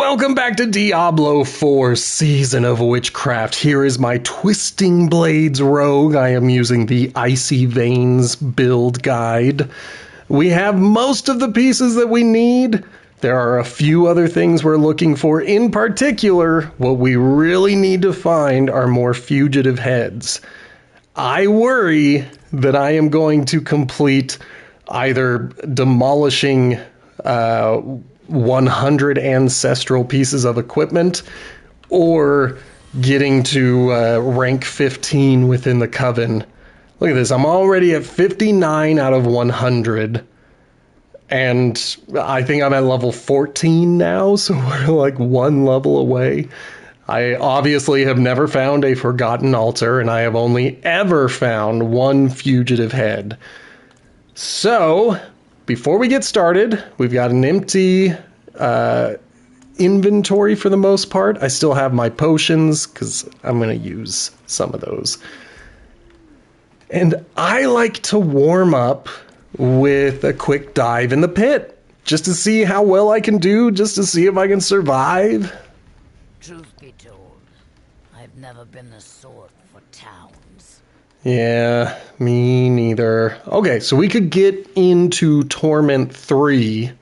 Welcome back to Diablo 4 Season of Witchcraft. Here is my Twisting Blades rogue. I am using the Icy Veins build guide. We have most of the pieces that we need. There are a few other things we're looking for. In particular, what we really need to find are more Fugitive Heads. I worry that I am going to complete either demolishing 100 ancestral pieces of equipment or getting to rank 15 within the Coven. Look at this, I'm already at 59 out of 100. And I think I'm at level 14 now, so we're like one level away. I obviously have never found a Forgotten Altar, and I have only ever found one Fugitive Head. So, before we get started, we've got an empty inventory for the most part. I still have my potions, because I'm going to use some of those. And I like to warm up with a quick dive in the pit, just to see how well I can do, just to see if I can survive. Truth be told, I've never been the sort for towns. Yeah, me neither. Okay, so we could get into Torment 3,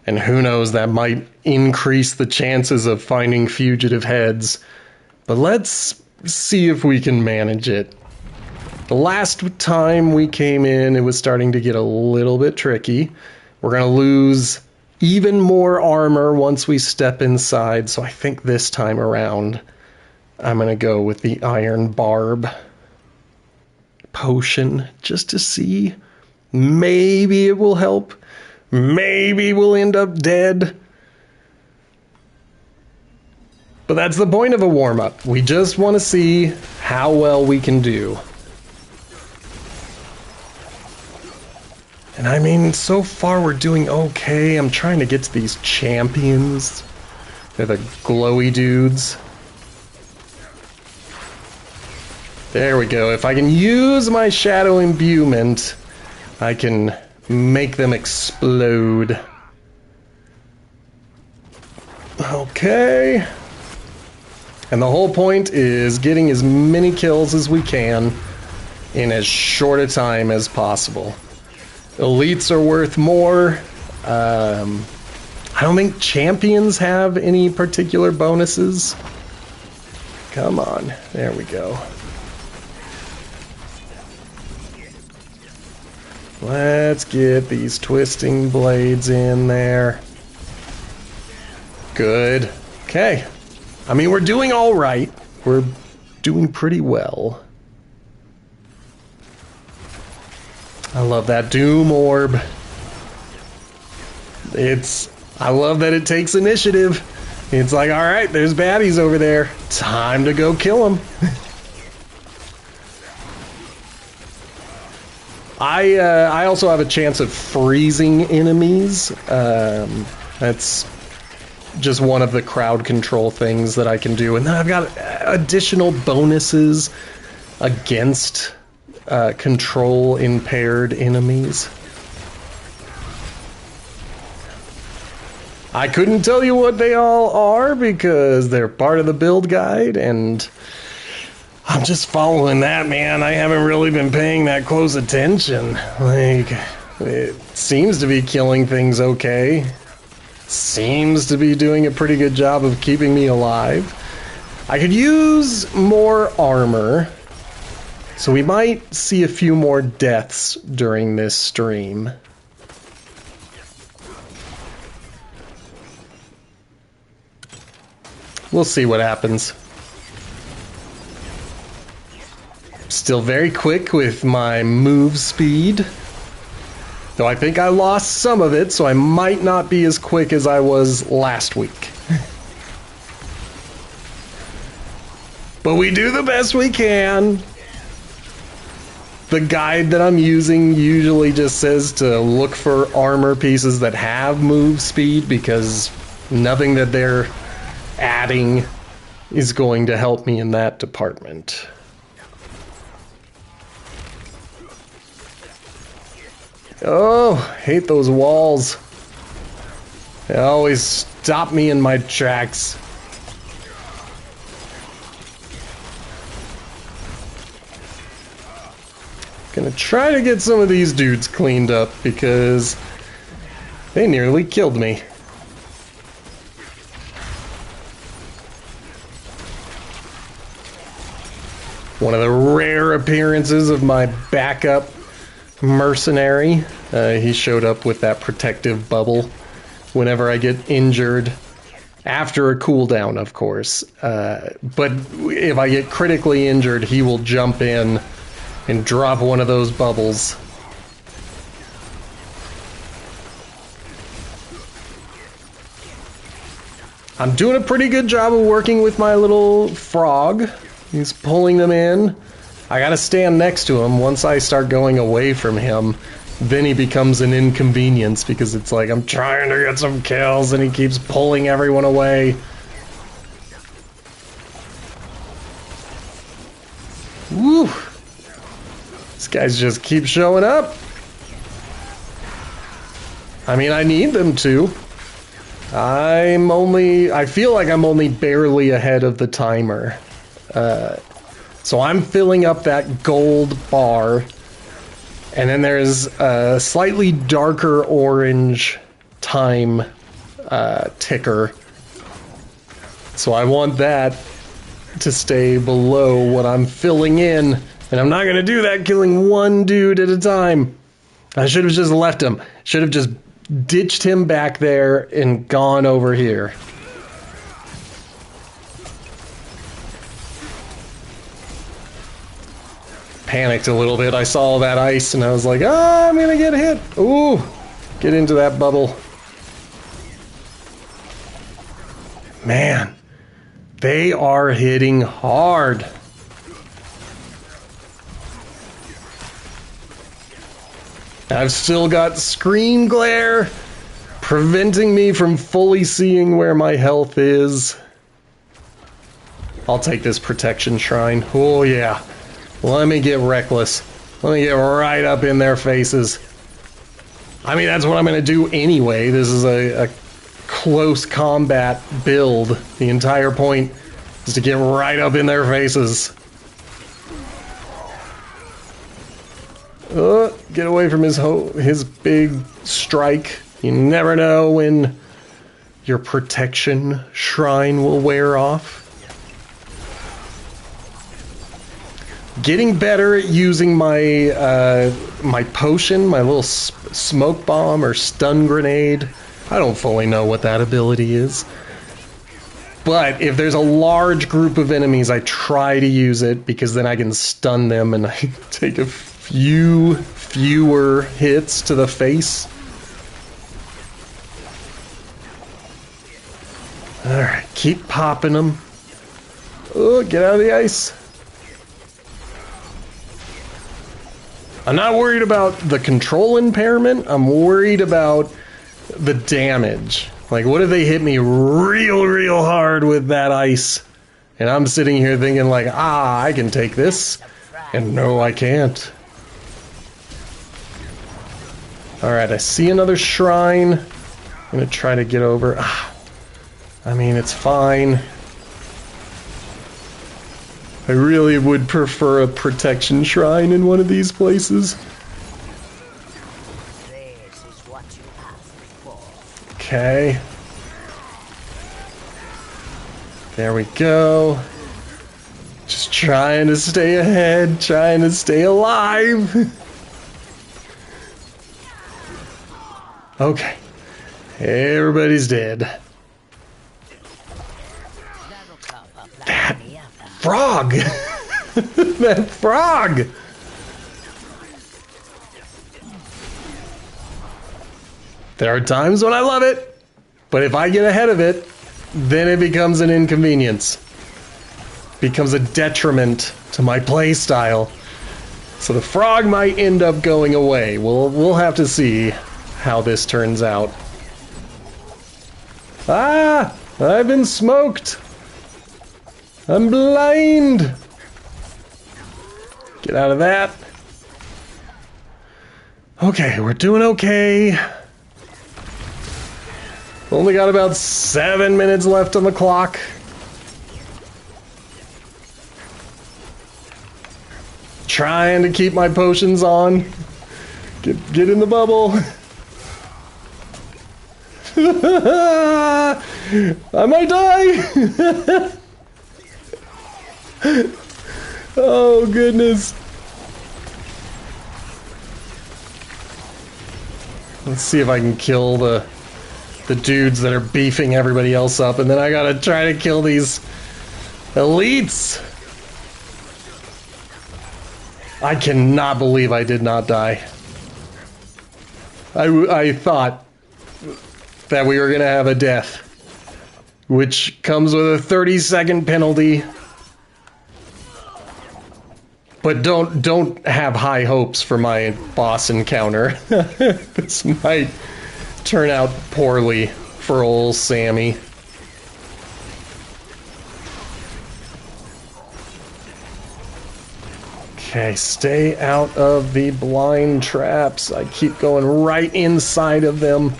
and who knows, that might increase the chances of finding Fugitive Heads. But let's see if we can manage it. The last time we came in, it was starting to get a little bit tricky. We're going to lose even more armor once we step inside, so I think this time around, I'm going to go with the Iron Barb potion, just to see. Maybe it will help. Maybe we'll end up dead. But that's the point of a warm-up. We just want to see how well we can do. And I mean, so far we're doing okay. I'm trying to get to these champions. They're the glowy dudes. There we go. If I can use my shadow imbuement, I can make them explode. Okay. And the whole point is getting as many kills as we can in as short a time as possible. Elites are worth more. I don't think champions have any particular bonuses. Come on. There we go. Let's get these twisting blades in there. Good. Okay. I mean, we're doing all right. We're doing pretty well. I love that Doom Orb. I love that it takes initiative. It's like, all right, there's baddies over there. Time to go kill them. I also have a chance of freezing enemies. That's just one of the crowd control things that I can do. And then I've got additional bonuses against control impaired enemies. I couldn't tell you what they all are because they're part of the build guide, and I'm just following that, man. I haven't really been paying that close attention. Like, it seems to be killing things okay. Seems to be doing a pretty good job of keeping me alive. I could use more armor, so we might see a few more deaths during this stream. We'll see what happens. Still very quick with my move speed. Though I think I lost some of it, so I might not be as quick as I was last week. But we do the best we can. The guide that I'm using usually just says to look for armor pieces that have move speed, because nothing that they're adding is going to help me in that department. Oh, hate those walls. They always stop me in my tracks. Gonna try to get some of these dudes cleaned up because they nearly killed me. One of the rare appearances of my backup mercenary. He showed up with that protective bubble whenever I get injured. After a cooldown, of course. But if I get critically injured, he will jump in and drop one of those bubbles. I'm doing a pretty good job of working with my little frog. He's pulling them in. I gotta stand next to him. Once I start going away from him, then he becomes an inconvenience because it's like I'm trying to get some kills and he keeps pulling everyone away. Woo! These guys just keep showing up. I mean, I need them to. I feel like I'm only barely ahead of the timer. So I'm filling up that gold bar. And then there's a slightly darker orange time ticker. So I want that to stay below what I'm filling in. And I'm not going to do that killing one dude at a time. I should have just left him. Should have just ditched him back there and gone over here. Panicked a little bit. I saw that ice and I was like, I'm going to get hit. Ooh, get into that bubble. Man, they are hitting hard. I've still got screen glare preventing me from fully seeing where my health is. I'll take this protection shrine. Oh yeah. Let me get reckless. Let me get right up in their faces. I mean, that's what I'm going to do anyway. This is a close combat build. The entire point is to get right up in their faces. Get away from his big strike. You never know when your protection shrine will wear off. Getting better at using my my potion, my little smoke bomb or stun grenade. I don't fully know what that ability is. But if there's a large group of enemies, I try to use it because then I can stun them and I take a fewer hits to the face. Alright, keep popping them. Oh, get out of the ice. I'm not worried about the control impairment. I'm worried about the damage. Like, what if they hit me real hard with that ice? And I'm sitting here thinking like, I can take this. And no, I can't. Alright, I see another shrine. I'm gonna try to get over. I mean, it's fine. I really would prefer a protection shrine in one of these places. This is what you asked for. Okay. There we go. Just trying to stay ahead, trying to stay alive. Okay. Everybody's dead. That frog! That frog! There are times when I love it, but if I get ahead of it, then it becomes an inconvenience. Becomes a detriment to my playstyle. So the frog might end up going away. We'll have to see how this turns out. Ah! I've been smoked! I'm blind! Get out of that. Okay, we're doing okay. Oh, Only got about 7 minutes left on the clock. Trying to keep my potions on. Get in the bubble. I might die. Oh goodness. Let's see if I can kill the dudes that are beefing everybody else up, and then I gotta try to kill these elites. I cannot believe I did not die. I thought that we were gonna have a death, which comes with a 30-second penalty. But don't have high hopes for my boss encounter. This might turn out poorly for old Sammy. Okay, stay out of the blind traps. I keep going right inside of them.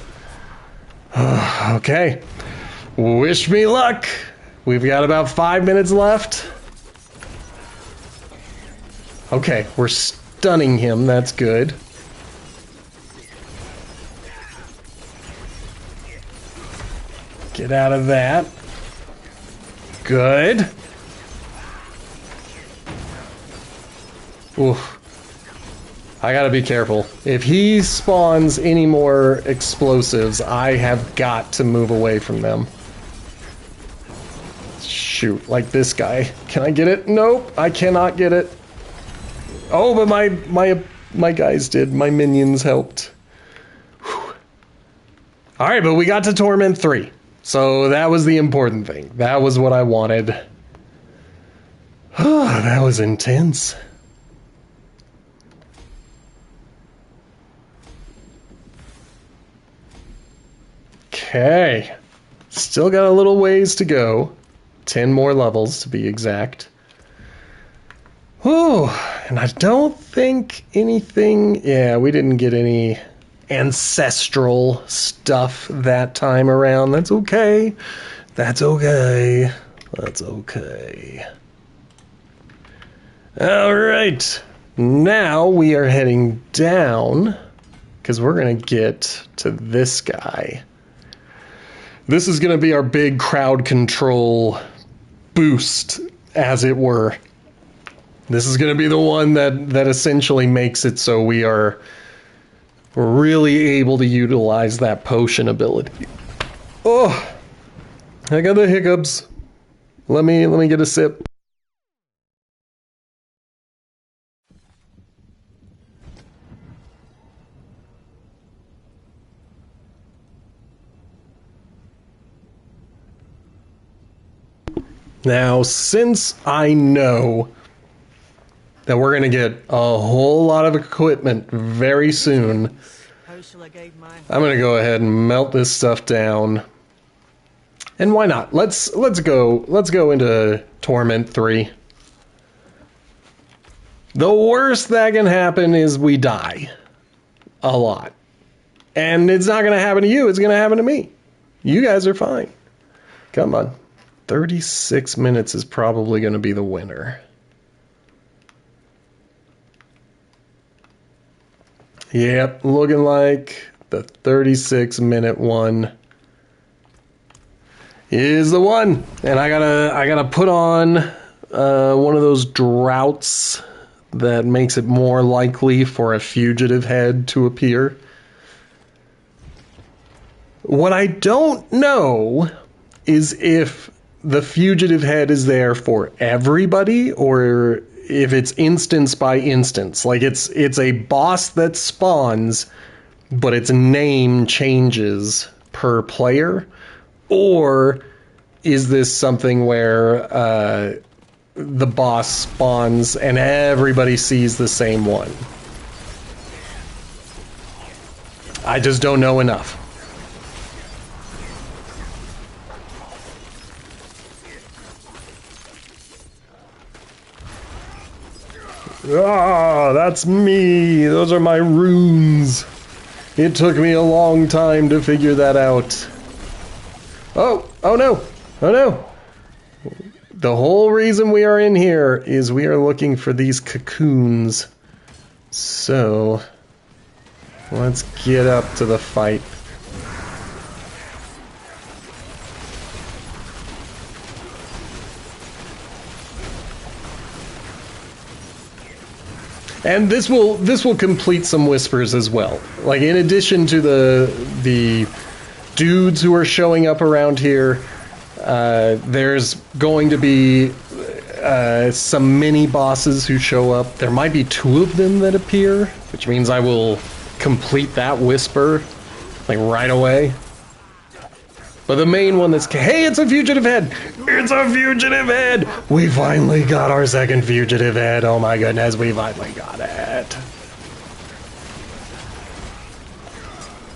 Okay. Wish me luck. We've got about 5 minutes left. Okay, we're stunning him. That's good. Get out of that. Good. Oof. I gotta be careful. If he spawns any more explosives, I have got to move away from them. Shoot, like this guy. Can I get it? Nope, I cannot get it. Oh, but my guys did. My minions helped. Whew. All right, but we got to Torment 3. So that was the important thing. That was what I wanted. That was intense. Okay. Still got a little ways to go. 10 more levels to be exact. Oh, and I don't think anything... Yeah, we didn't get any ancestral stuff that time around. That's okay. That's okay. That's okay. All right. Now we are heading down because we're going to get to this guy. This is going to be our big crowd control boost, as it were. This is going to be the one that essentially makes it so we're really able to utilize that potion ability. Oh, I got the hiccups. Let me get a sip. Now, since I know that we're going to get a whole lot of equipment very soon, I'm going to go ahead and melt this stuff down. And why not? Let's go into Torment 3. The worst that can happen is we die a lot. And it's not going to happen to you, it's going to happen to me. You guys are fine. Come on. 36 minutes is probably going to be the winner. Yep, looking like the 36-minute one is the one. And I gotta put on one of those droughts that makes it more likely for a fugitive head to appear. What I don't know is if the fugitive head is there for everybody or if it's instance by instance. Like it's a boss that spawns, but its name changes per player. Or is this something where the boss spawns and everybody sees the same one? I just don't know enough. Ah, that's me. Those are my runes. It took me a long time to figure that out. Oh no! Oh no! The whole reason we are in here is we are looking for these cocoons. So, let's get up to the fight. And this will complete some whispers as well. Like, in addition to the dudes who are showing up around here, there's going to be some mini bosses who show up. There might be 2 of them that appear, which means I will complete that whisper like right away. But the main one that's... Hey, it's a fugitive head! It's a fugitive head! We finally got our second fugitive head. Oh my goodness, we finally got it.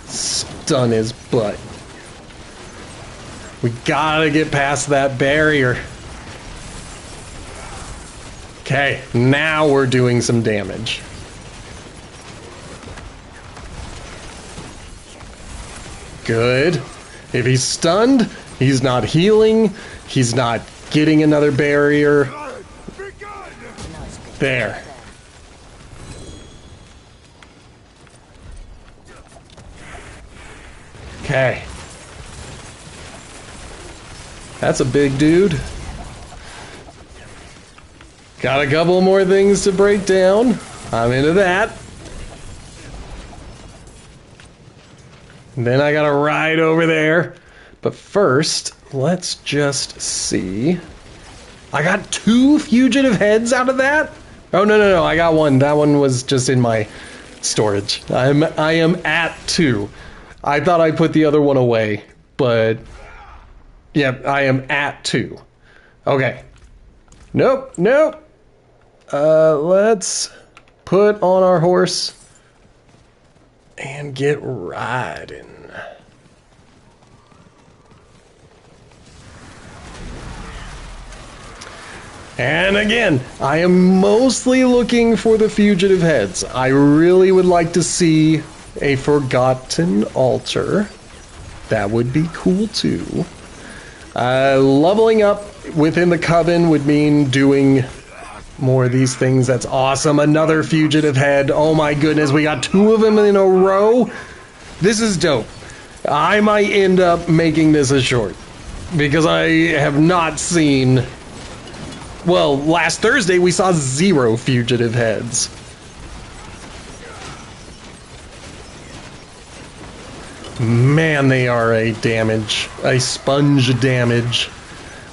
Stun his butt. We gotta get past that barrier. Okay, now we're doing some damage. Good. If he's stunned, he's not healing, he's not getting another barrier. There. Okay. That's a big dude. Got a couple more things to break down. I'm into that. And then I gotta ride over there. But first, let's just see. I got 2 fugitive heads out of that? Oh, no, I got 1. That one was just in my storage. I am at 2. I thought I put the other one away, but yeah, I am at 2. Okay. Nope. Let's put on our horse and get riding. And again, I am mostly looking for the fugitive heads. I really would like to see a forgotten altar. That would be cool too. Leveling up within the coven would mean doing more of these things. That's awesome. Another fugitive head. Oh my goodness, we got 2 of them in a row. This is dope. I might end up making this a short because I have not seen... Well, last Thursday we saw 0 fugitive heads. Man, they are a sponge damage.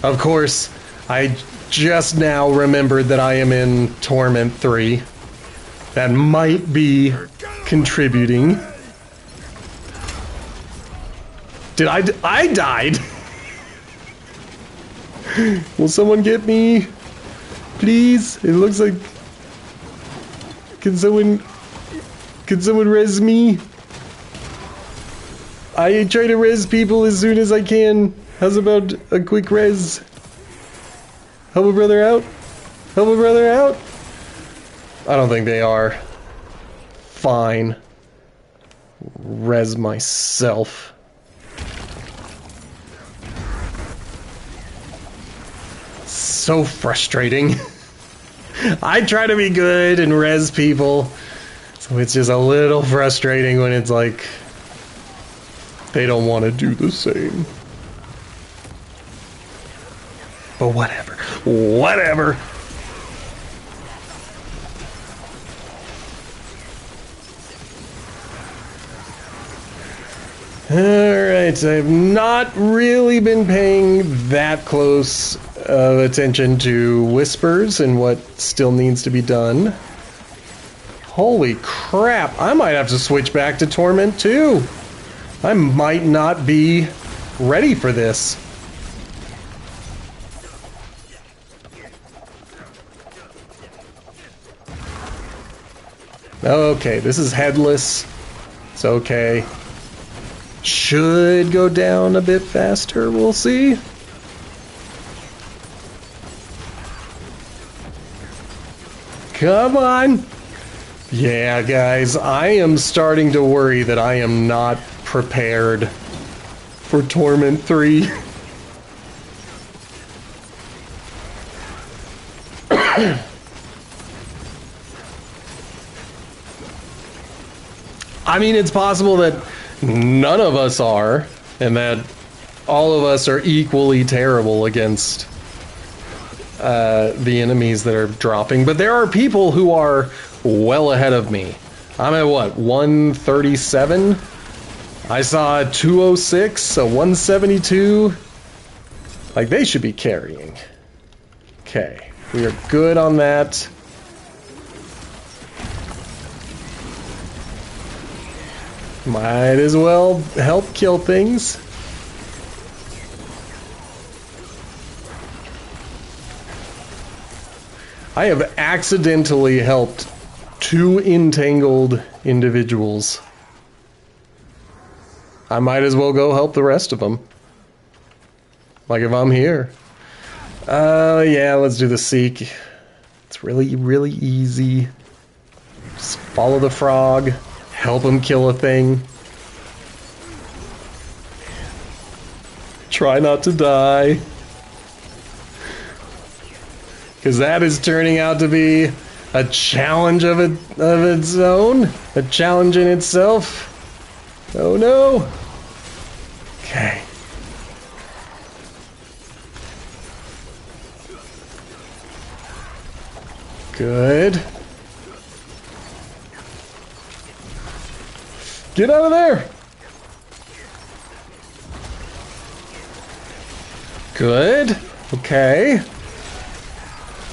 Of course, I just now remembered that I am in Torment 3. That might be contributing. I died? Will someone get me? Please? It looks like... Can someone res me? I try to res people as soon as I can. How's about a quick res? Help a brother out? Help a brother out? I don't think they are. Fine. Res myself. So frustrating. I try to be good and res people, so it's just a little frustrating when it's like they don't want to do the same. But whatever. Whatever. Alright, I've not really been paying that close of attention to whispers and what still needs to be done. Holy crap, I might have to switch back to Torment 2. I might not be ready for this. Okay, this is headless. It's okay. Should go down a bit faster, we'll see. Come on! Yeah, guys, I am starting to worry that I am not prepared for Torment 3. I mean, it's possible that none of us are, and that all of us are equally terrible against the enemies that are dropping, but there are people who are well ahead of me. I'm at what, 137? I saw a 206, a 172. Like, they should be carrying. Okay, we are good on that. Might as well help kill things. I have accidentally helped 2 entangled individuals. I might as well go help the rest of them. Like if I'm here. Yeah, let's do the seek. It's really, really easy. Just follow the frog. Help him kill a thing. Try not to die. Because that is turning out to be a challenge of its own. A challenge in itself. Oh no. Okay. Good. Get out of there. Good. Okay.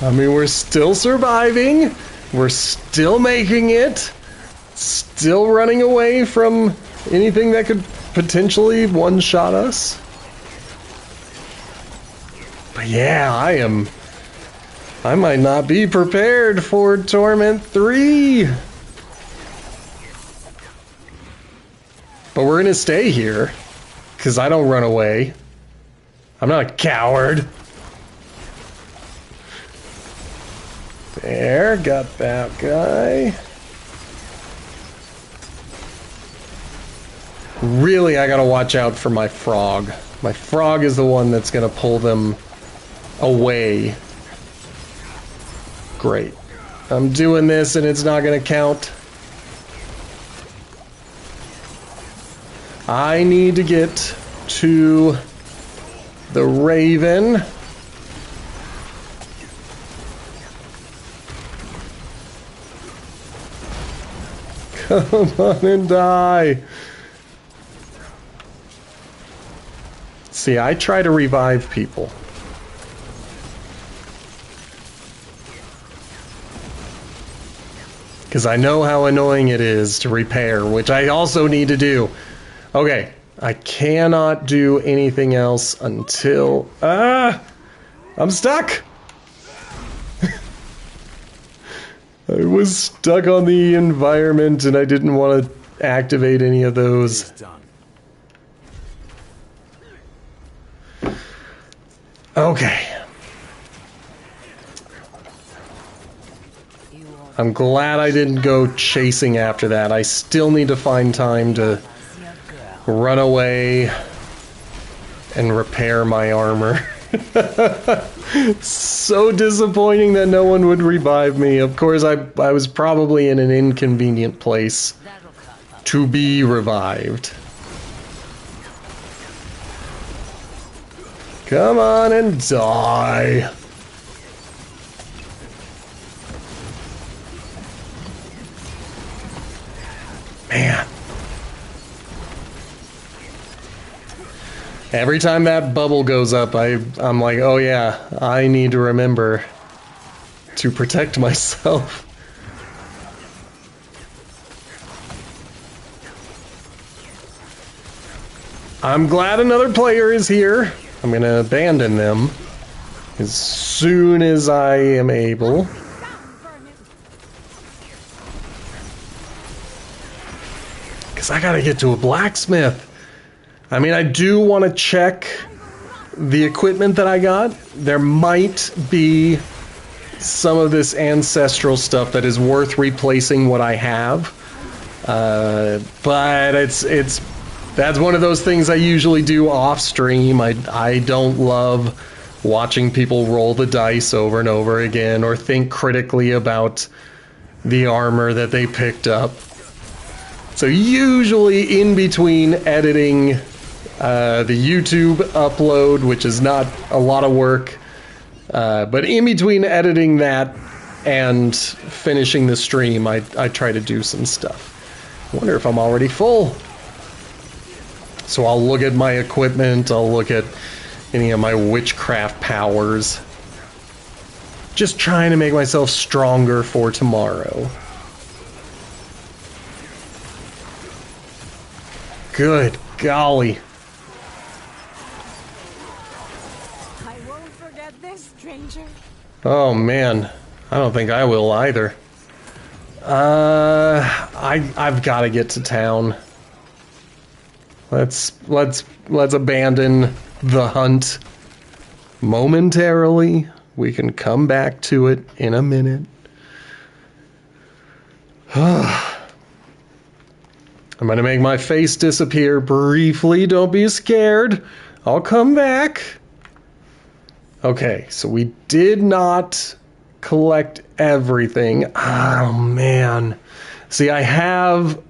I mean, we're still surviving. We're still making it. Still running away from anything that could potentially one-shot us. But yeah, I might not be prepared for Torment 3. But we're gonna stay here, because I don't run away. I'm not a coward. There, got that guy. Really, I gotta watch out for my frog. My frog is the one that's gonna pull them away. Great. I'm doing this and it's not gonna count. I need to get to the Raven. Come on and die. See, I try to revive people. Because I know how annoying it is to repair, which I also need to do. Okay, I cannot do anything else until... I'm stuck! I was stuck on the environment and I didn't want to activate any of those. Okay. I'm glad I didn't go chasing after that. I still need to find time to run away and repair my armor. So disappointing that no one would revive me. Of course, I was probably in an inconvenient place to be revived. Come on and die. Man. Every time that bubble goes up, I'm like, oh yeah, I need to remember to protect myself. I'm glad another player is here. I'm gonna abandon them as soon as I am able. Because I gotta get to a blacksmith. I mean, I do want to check the equipment that I got. There might be some of this ancestral stuff that is worth replacing what I have. But it's That's one of those things I usually do off stream. I don't love watching people roll the dice over and over again or think critically about the armor that they picked up. So usually in between editing the YouTube upload, which is not a lot of work, but in between editing that and finishing the stream, I try to do some stuff. I wonder if I'm already full. So I'll look at my equipment, I'll look at any of my witchcraft powers. Just trying to make myself stronger for tomorrow. Good golly. I won't forget this, stranger. Oh man, I don't think I will either. I've got to get to town. Let's abandon the hunt momentarily. We can come back to it in a minute. I'm gonna make my face disappear briefly. Don't be scared. I'll come back. Okay, so we did not collect everything. Oh man. See, I have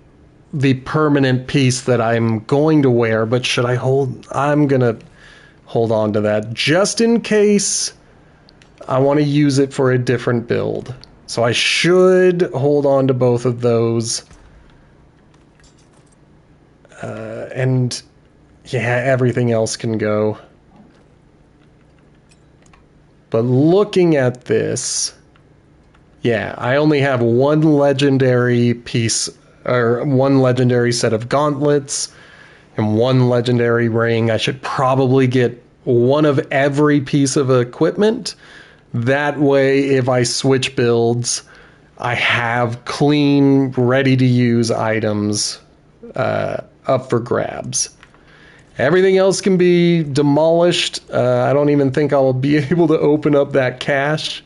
the permanent piece that I'm going to wear, but should I hold? I'm gonna hold on to that just in case I want to use it for a different build. So I should hold on to both of those. And yeah, everything else can go. But looking at this, yeah, I only have one legendary piece, or one legendary set of gauntlets and one legendary ring. I should probably get one of every piece of equipment. That way, if I switch builds, I have clean, ready-to-use items up for grabs. Everything else can be demolished. I don't even think I'll be able to open up that cache.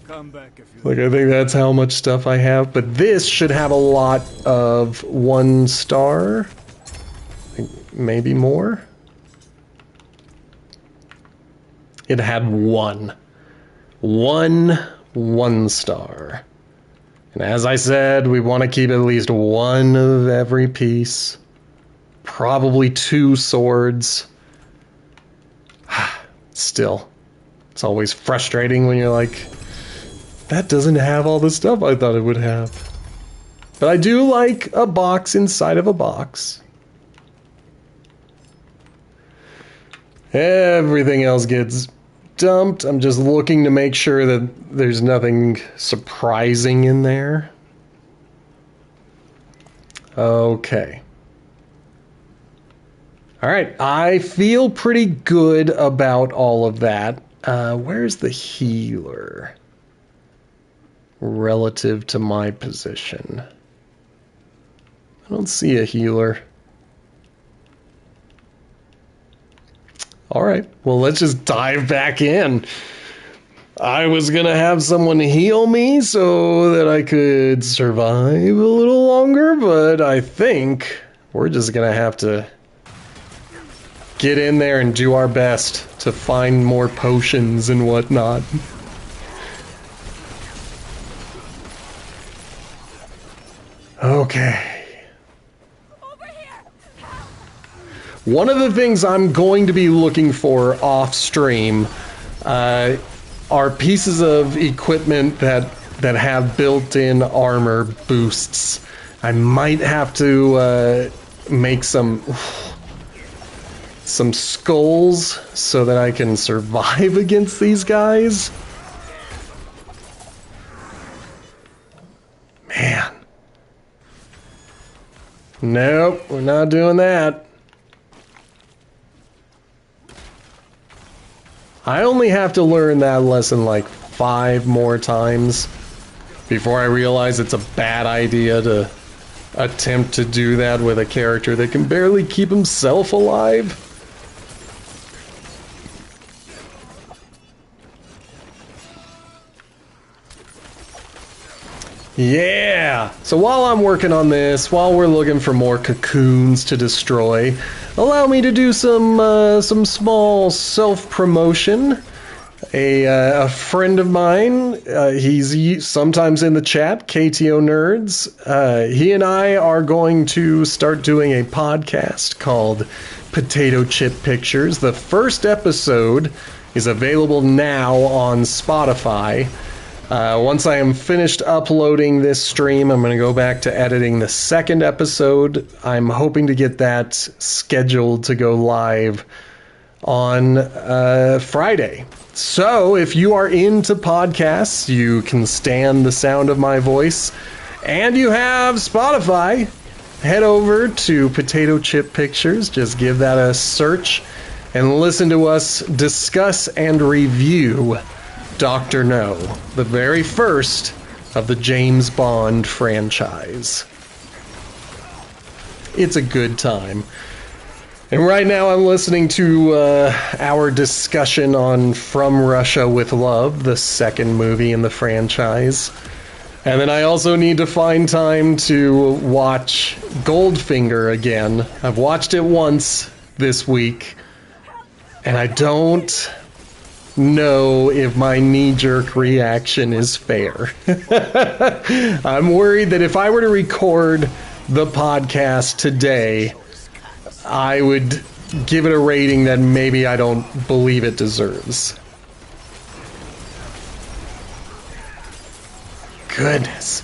Come back if you Like, I think that's how much stuff I have. But this should have a lot of 1 star. Maybe more. It had 1. 1 star. And as I said, we want to keep at least 1 of every piece. Probably 2 swords. Still, it's always frustrating when you're like, that doesn't have all the stuff I thought it would have. But I do like a box inside of a box. Everything else gets dumped. I'm just looking to make sure that there's nothing surprising in there. Okay. All right, I feel pretty good about all of that. Where's the healer relative to my position? I don't see a healer. All right, well, let's just dive back in. I was gonna have someone heal me so that I could survive a little longer, but I think we're just gonna have to get in there and do our best to find more potions and whatnot. Okay. Over here. One of the things I'm going to be looking for off stream are pieces of equipment that have built-in armor boosts. I might have to make some skulls so that I can survive against these guys. Man. Nope, we're not doing that. I only have to learn that lesson like 5 more times before I realize it's a bad idea to attempt to do that with a character that can barely keep himself alive. Yeah! So while I'm working on this, while we're looking for more cocoons to destroy, allow me to do some small self-promotion. A friend of mine, he's sometimes in the chat, KTO Nerds. He and I are going to start doing a podcast called Potato Chip Pictures. The first episode is available now on Spotify. Once I am finished uploading this stream, I'm going to go back to editing the second episode. I'm hoping to get that scheduled to go live on Friday. So if you are into podcasts, you can stand the sound of my voice, and you have Spotify, head over to Potato Chip Pictures. Just give that a search and listen to us discuss and review Dr. No, the very first of the James Bond franchise. It's a good time. And right now I'm listening to our discussion on From Russia with Love, the second movie in the franchise. And then I also need to find time to watch Goldfinger again. I've watched it once this week, and I don't know if my knee-jerk reaction is fair. I'm worried that if I were to record the podcast today, I would give it a rating that maybe I don't believe it deserves. Goodness.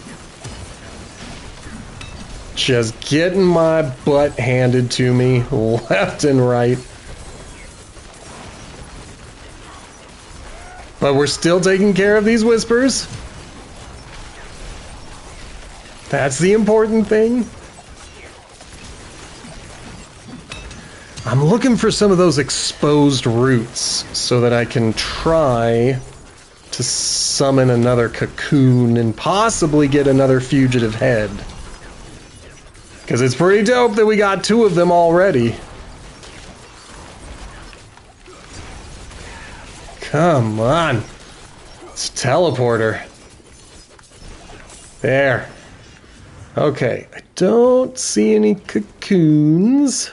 Just getting my butt handed to me left and right. But we're still taking care of these whispers. That's the important thing. I'm looking for some of those exposed roots so that I can try to summon another cocoon and possibly get another fugitive head. Because it's pretty dope that we got 2 of them already. Come on. It's teleporter. There. Okay. I don't see any cocoons.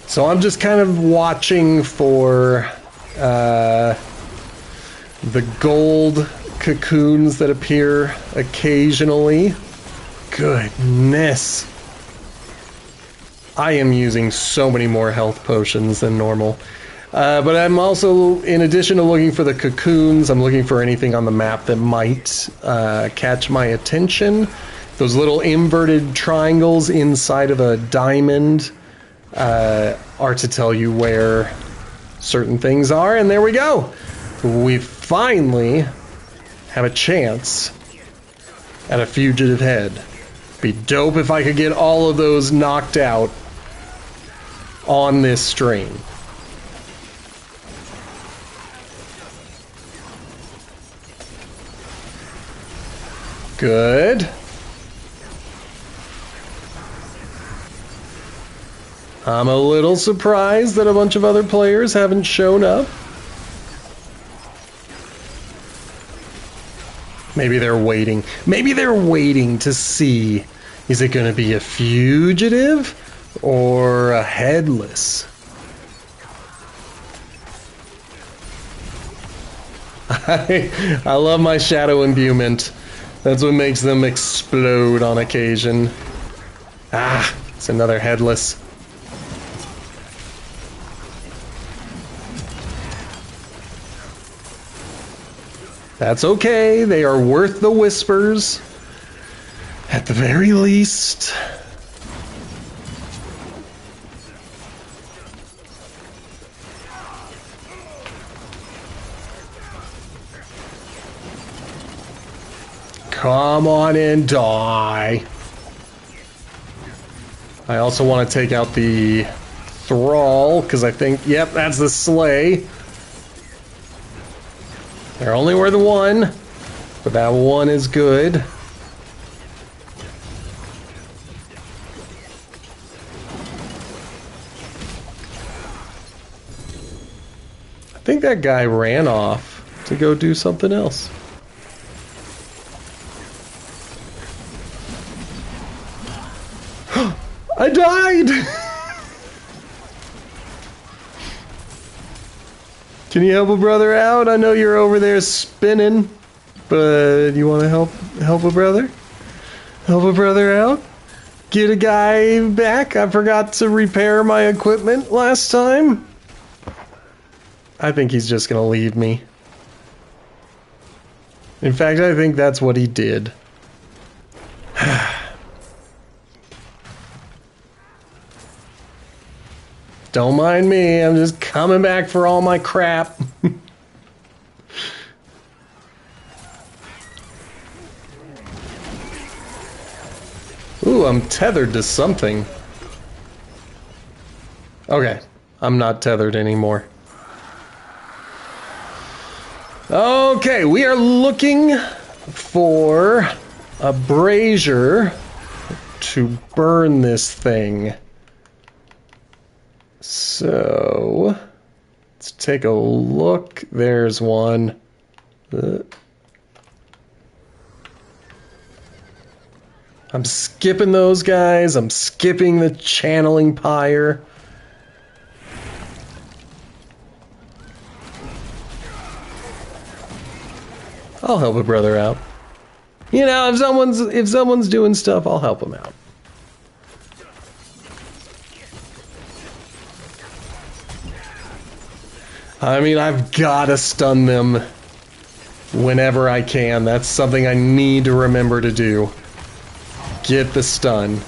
So I'm just kind of watching for the gold cocoons that appear occasionally. Goodness. I am using so many more health potions than normal. But I'm also, in addition to looking for the cocoons, I'm looking for anything on the map that might catch my attention. Those little inverted triangles inside of a diamond are to tell you where certain things are, and there we go. We finally have a chance at a fugitive head. Be dope if I could get all of those knocked out on this stream. Good. I'm a little surprised that a bunch of other players haven't shown up. Maybe they're waiting. Maybe they're waiting to see, is it going to be a fugitive or a headless? I love my shadow imbuement. That's what makes them explode on occasion. Ah, it's another headless. That's okay, they are worth the whispers. At the very least. Come on and die. I also want to take out the thrall, because I think, yep, that's the sleigh. They're only worth 1, but that 1 is good. think that guy ran off to go do something else. I died! Can you help a brother out? I know you're over there spinning, but you want to help a brother? Help a brother out? Get a guy back? I forgot to repair my equipment last time. I think he's just gonna leave me. In fact, I think that's what he did. Don't mind me, I'm just coming back for all my crap. Ooh, I'm tethered to something. Okay, I'm not tethered anymore. Okay, we are looking for a brazier to burn this thing. So, let's take a look. There's one. I'm skipping those guys. I'm skipping the channeling pyre. I'll help a brother out. You know, if someone's doing stuff, I'll help them out. I mean, I've gotta stun them whenever I can. That's something I need to remember to do. Get the stun.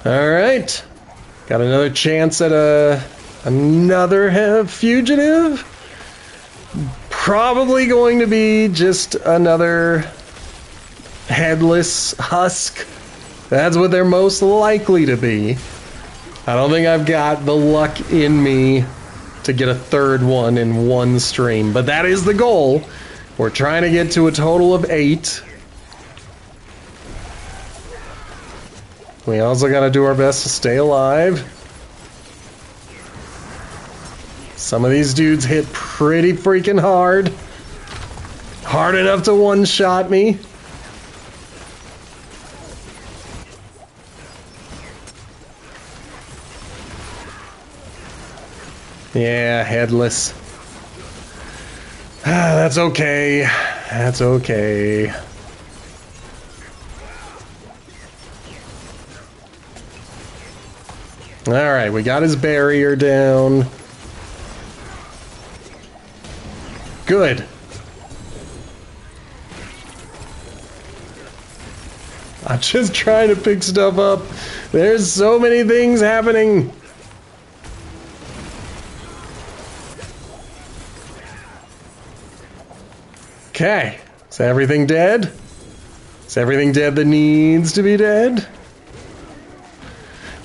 Alright. Got another chance at another fugitive. Probably going to be just another headless husk. That's what they're most likely to be. I don't think I've got the luck in me to get a third one in one stream, but that is the goal. We're trying to get to a total of 8. We also got to do our best to stay alive. Some of these dudes hit pretty freaking hard. Hard enough to one-shot me. Yeah, headless. That's okay. That's okay. Alright, we got his barrier down. Good. I'm just trying to pick stuff up. There's so many things happening. Okay, is everything dead? Is everything dead that needs to be dead?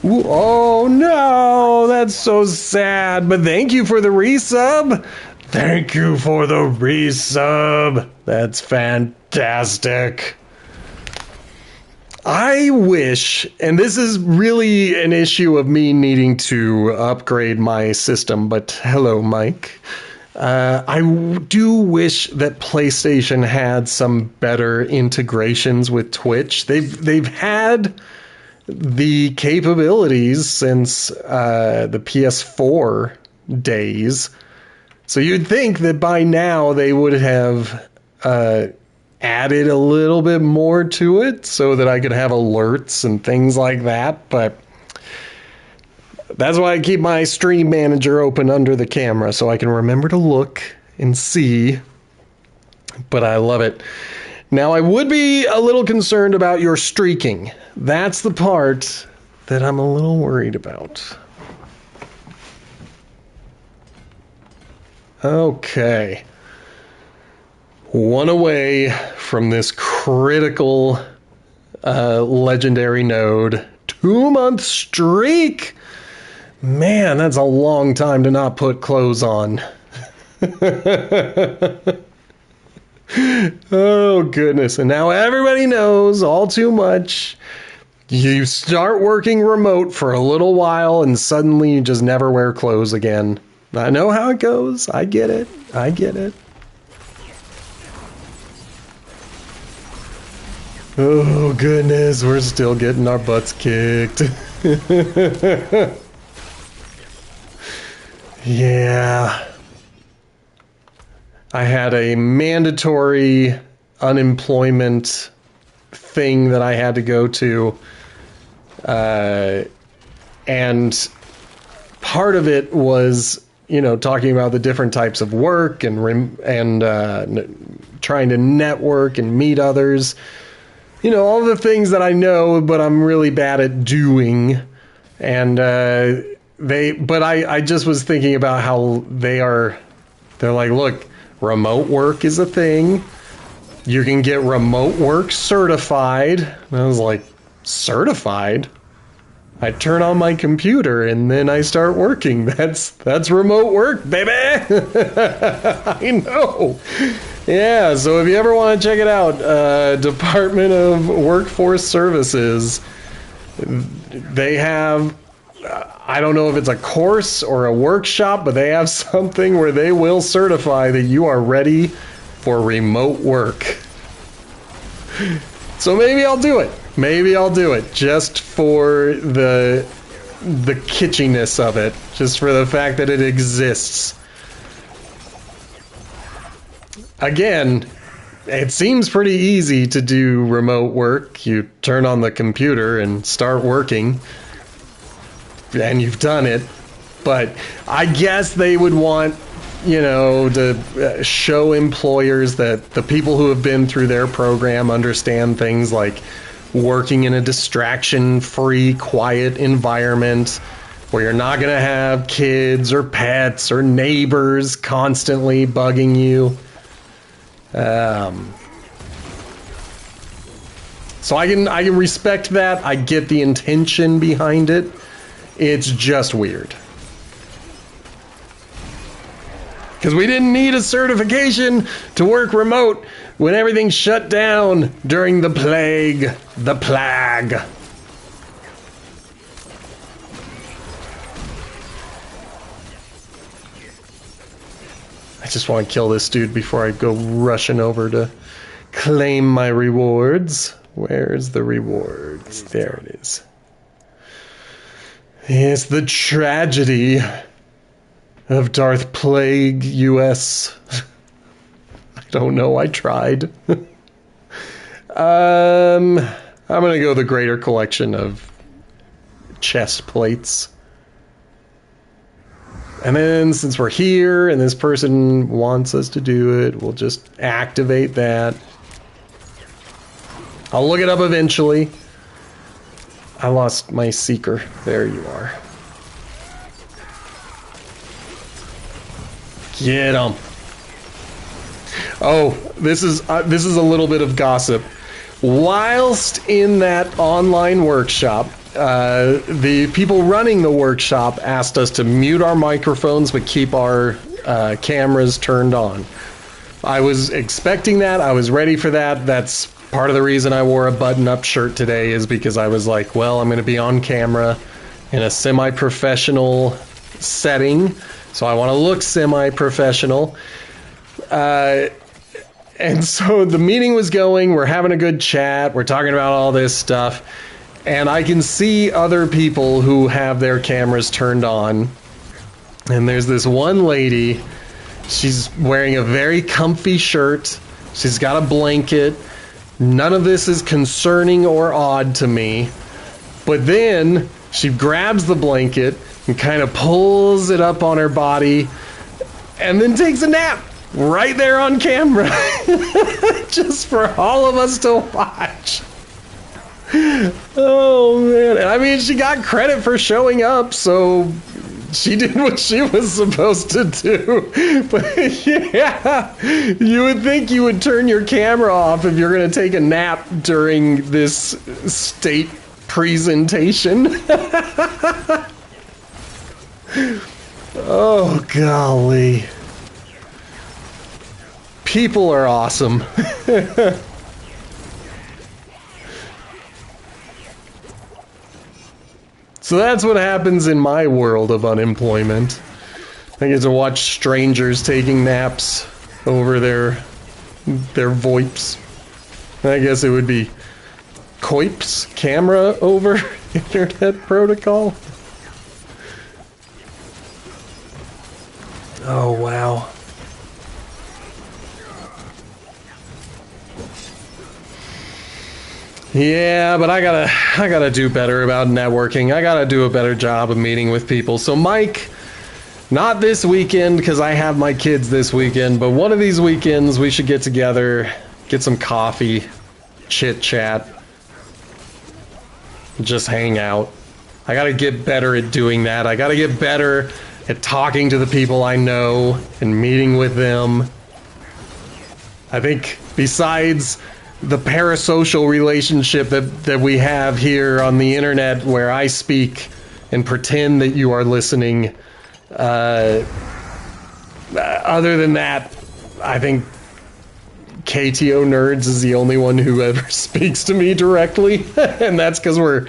Ooh, oh no, that's so sad, but thank you for the resub. Thank you for the resub. That's fantastic. I wish, and this is really an issue of me needing to upgrade my system, but hello, Mike. I do wish that PlayStation had some better integrations with Twitch. They've had the capabilities since the PS4 days, so you'd think that by now they would have added a little bit more to it so that I could have alerts and things like that, but that's why I keep my stream manager open under the camera, so I can remember to look and see. But I love it. Now, I would be a little concerned about your streaking. That's the part that I'm a little worried about. Okay. One away from this critical legendary node. 2-month streak! Man, that's a long time to not put clothes on. Oh, goodness. And now everybody knows all too much You start working remote for a little while and suddenly you just never wear clothes again. I know how it goes. I get it. I get it. Oh goodness, we're still getting our butts kicked. Yeah. I had a mandatory unemployment thing that I had to go to. And part of it was, you know, talking about the different types of work and trying to network and meet others. You know, all the things that I know, but I'm really bad at doing. And I just was thinking about how they're like, look, remote work is a thing. You can get remote work certified. And I was like, certified? I turn on my computer and then I start working. That's remote work, baby. I know. Yeah, so if you ever want to check it out, Department of Workforce Services, they have, I don't know if it's a course or a workshop, but they have something where they will certify that you are ready for remote work. So maybe I'll do it. Maybe I'll do it just for the kitschiness of it, just for the fact that it exists. Again, it seems pretty easy to do remote work. You turn on the computer and start working, and you've done it. But I guess they would want, you know, to show employers that the people who have been through their program understand things like working in a distraction-free, quiet environment where you're not going to have kids or pets or neighbors constantly bugging you. So I can respect that. I get the intention behind it. It's just weird. Because we didn't need a certification to work remote when everything shut down during the plague. The plague. I just want to kill this dude before I go rushing over to claim my rewards. Where's the rewards? There it is. It's the tragedy of Darth Plague US. I don't know, I tried. I'm gonna go the greater collection of chest plates. And then since we're here and this person wants us to do it, we'll just activate that. I'll look it up eventually. I lost my seeker. There you are. Get 'em. Oh, this is a little bit of gossip. Whilst in that online workshop, the people running the workshop asked us to mute our microphones but keep our cameras turned on. I was expecting that. I was ready for that. That's part of the reason I wore a button-up shirt today, is because I was like, well, I'm going to be on camera in a semi-professional setting, so I want to look semi-professional. And so the meeting was going, we're having a good chat, we're talking about all this stuff, and I can see other people who have their cameras turned on. And there's this one lady, she's wearing a very comfy shirt, she's got a blanket. None of this is concerning or odd to me. But then she grabs the blanket and kind of pulls it up on her body and then takes a nap right there on camera. Just for all of us to watch. Oh man. I mean, she got credit for showing up, so she did what she was supposed to do. But yeah, you would think you would turn your camera off if you're going to take a nap during this state presentation. Oh, golly. People are awesome. So that's what happens in my world of unemployment. I get to watch strangers taking naps over their VoIPs. I guess it would be COIPs, camera over internet protocol. Oh, wow. Yeah, but I gotta do better about networking. I gotta do a better job of meeting with people. So Mike, not this weekend because I have my kids this weekend, but one of these weekends we should get together, get some coffee, chit chat, just hang out. I gotta get better at doing that. I gotta get better at talking to the people I know and meeting with them. I think besides the parasocial relationship that we have here on the internet where I speak and pretend that you are listening, other than that, I think KTO Nerds is the only one who ever speaks to me directly, and that's because we're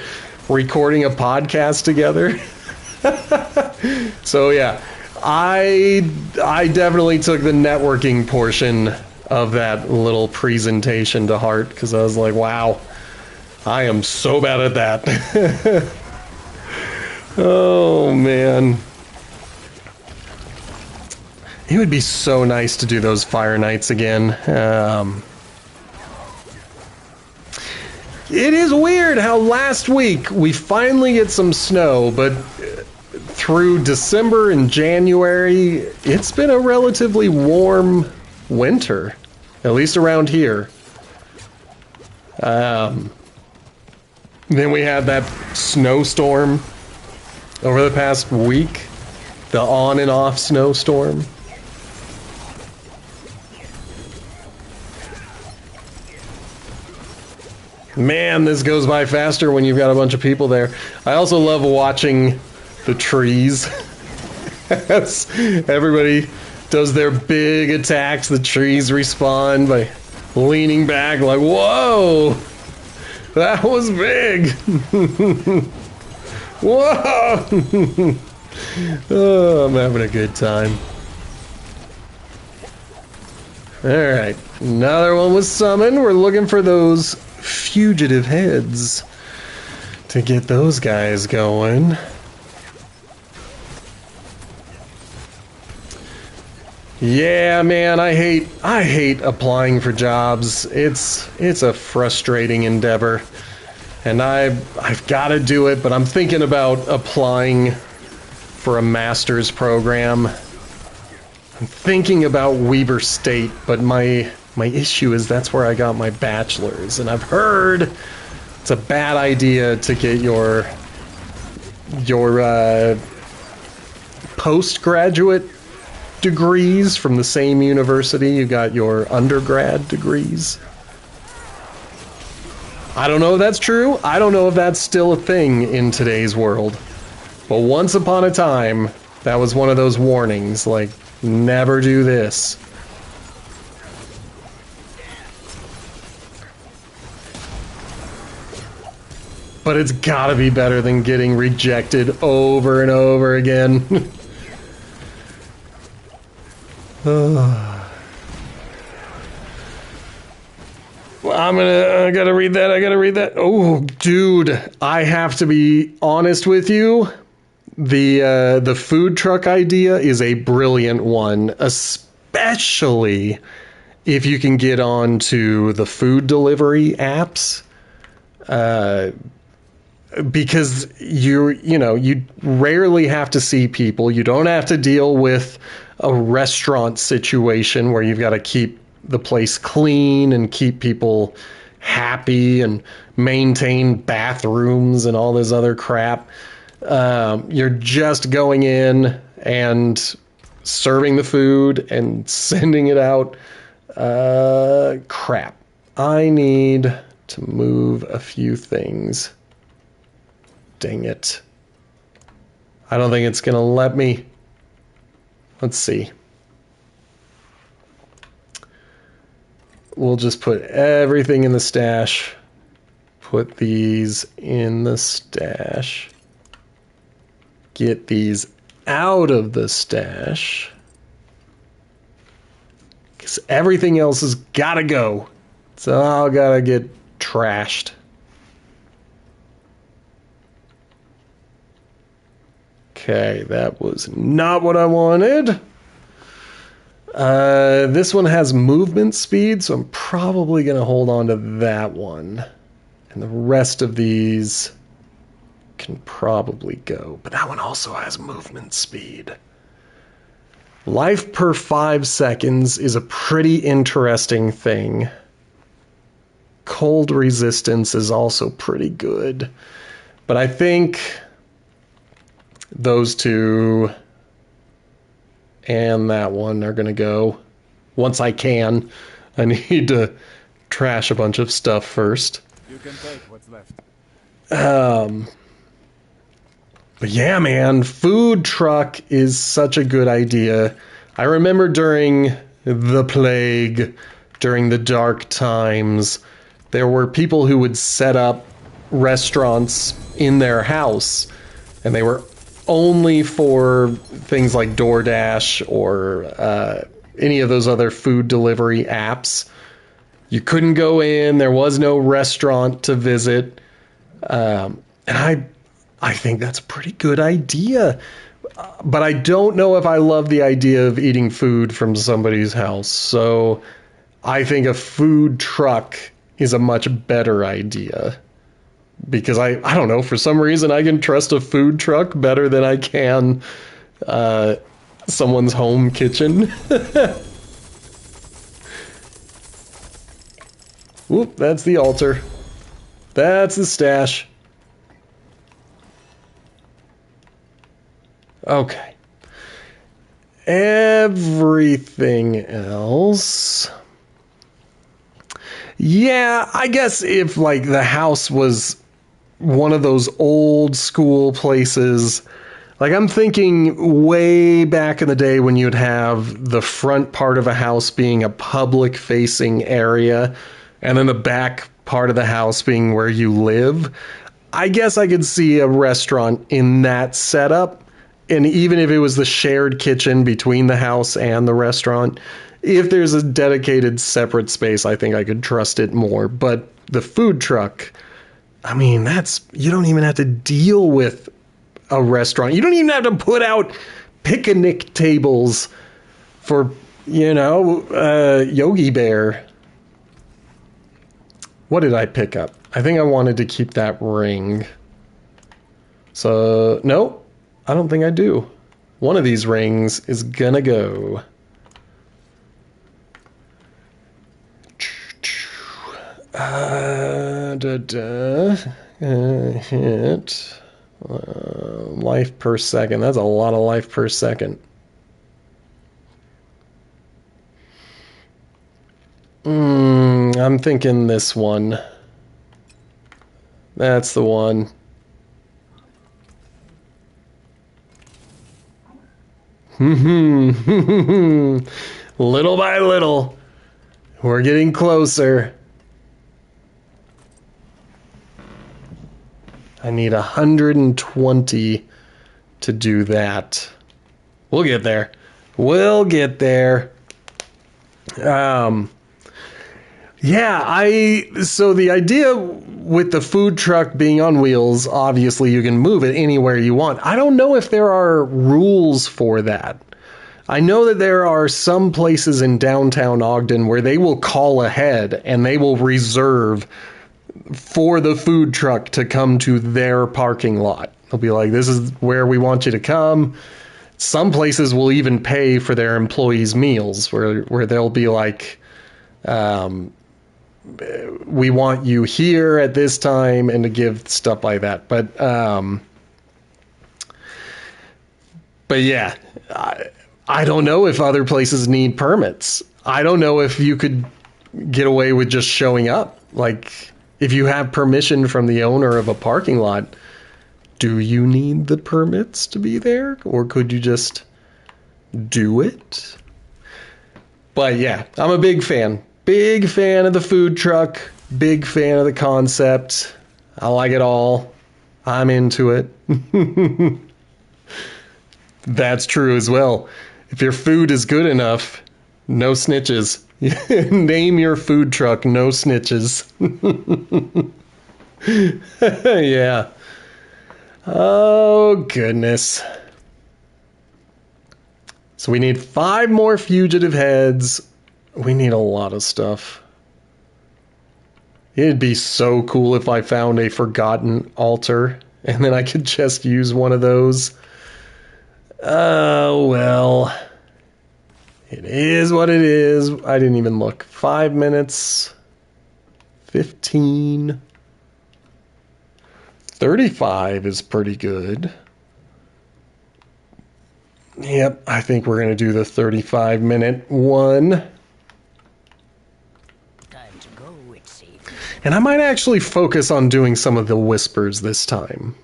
recording a podcast together. So yeah, I definitely took the networking portion of that little presentation to heart because I was like, wow, I am so bad at that. Oh man. It would be so nice to do those fire nights again. It is weird how last week we finally get some snow, but through December and January, it's been a relatively warm winter, at least around here. Then we had that snowstorm over the past week, the on and off snowstorm. Man, this goes by faster when you've got a bunch of people there. I also love watching the trees. As everybody does their big attacks, the trees respond by leaning back like, whoa, that was big. Whoa. Oh, I'm having a good time. Alright, another one was summoned. We're looking for those Fugitive Heads to get those guys going. Yeah, man, I hate applying for jobs. It's a frustrating endeavor. And I've got to do it, but I'm thinking about applying for a master's program. I'm thinking about Weber State, but my issue is that's where I got my bachelor's, and I've heard it's a bad idea to get your postgraduate degrees from the same university you got your undergrad degrees. I don't know if that's true. I don't know if that's still a thing in today's world. But once upon a time, that was one of those warnings, like, never do this. But it's gotta be better than getting rejected over and over again. I gotta read that. Oh, dude, I have to be honest with you. The food truck idea is a brilliant one, especially if you can get onto the food delivery apps. Because you rarely have to see people. You don't have to deal with a restaurant situation where you've got to keep the place clean and keep people happy and maintain bathrooms and all this other crap. You're just going in and serving the food and sending it out. Crap. I need to move a few things. Dang it. I don't think it's going to let me. Let's see. We'll just put everything in the stash. Put these in the stash. get these out of the stash. Because everything else has got to go. It's all got to get trashed. Okay, that was not what I wanted. This one has movement speed, so I'm probably going to hold on to that one. And the rest of these can probably go. But that one also has movement speed. Life per 5 seconds is a pretty interesting thing. Cold resistance is also pretty good. But I think those two and that one are going to go. Once I can. I need to trash a bunch of stuff first. You can take what's left. But yeah, man, food truck is such a good idea. I remember during the plague, during the dark times, there were people who would set up restaurants in their house, and they were only for things like DoorDash or any of those other food delivery apps. You couldn't go in. There was no restaurant to visit. And I think that's a pretty good idea. But I don't know if I love the idea of eating food from somebody's house. So I think a food truck is a much better idea. Because I don't know, for some reason I can trust a food truck better than I can someone's home kitchen. Whoop, that's the altar. That's the stash. Okay. Everything else. Yeah, I guess if like the house was one of those old school places, like I'm thinking way back in the day when you'd have the front part of a house being a public facing area and then the back part of the house being where you live. I guess I could see a restaurant in that setup. And even if it was the shared kitchen between the house and the restaurant, if there's a dedicated separate space, I think I could trust it more. But the food truck, I mean, you don't even have to deal with a restaurant. You don't even have to put out picnic tables for, Yogi Bear. What did I pick up? I think I wanted to keep that ring. So, no, I don't think I do. One of these rings is gonna go. Hit. Life per second. That's a lot of life per second. I'm thinking this one. That's the one. Little by little, we're getting closer. I need 120 to do that. We'll get there. We'll get there. So the idea with the food truck being on wheels, obviously you can move it anywhere you want. I don't know if there are rules for that. I know that there are some places in downtown Ogden where they will call ahead and they will reserve for the food truck to come to their parking lot. They'll be like, this is where we want you to come. Some places will even pay for their employees' meals where they'll be like, we want you here at this time, and to give stuff like that. But yeah, I don't know if other places need permits. I don't know if you could get away with just showing up. Like, if you have permission from the owner of a parking lot, do you need the permits to be there? Or could you just do it? But yeah, I'm a big fan. Big fan of the food truck. Big fan of the concept. I like it all. I'm into it. That's true as well. If your food is good enough, no snitches. Name your food truck, no snitches. Yeah. Oh, goodness. So we need 5 more fugitive heads. We need a lot of stuff. It'd be so cool if I found a forgotten altar and then I could just use one of those. Oh, well. It is what it is. I didn't even look. 5 minutes. 15. 35 is pretty good. Yep, I think we're going to do the 35-minute one. Time to go, it seems. And I might actually focus on doing some of the whispers this time.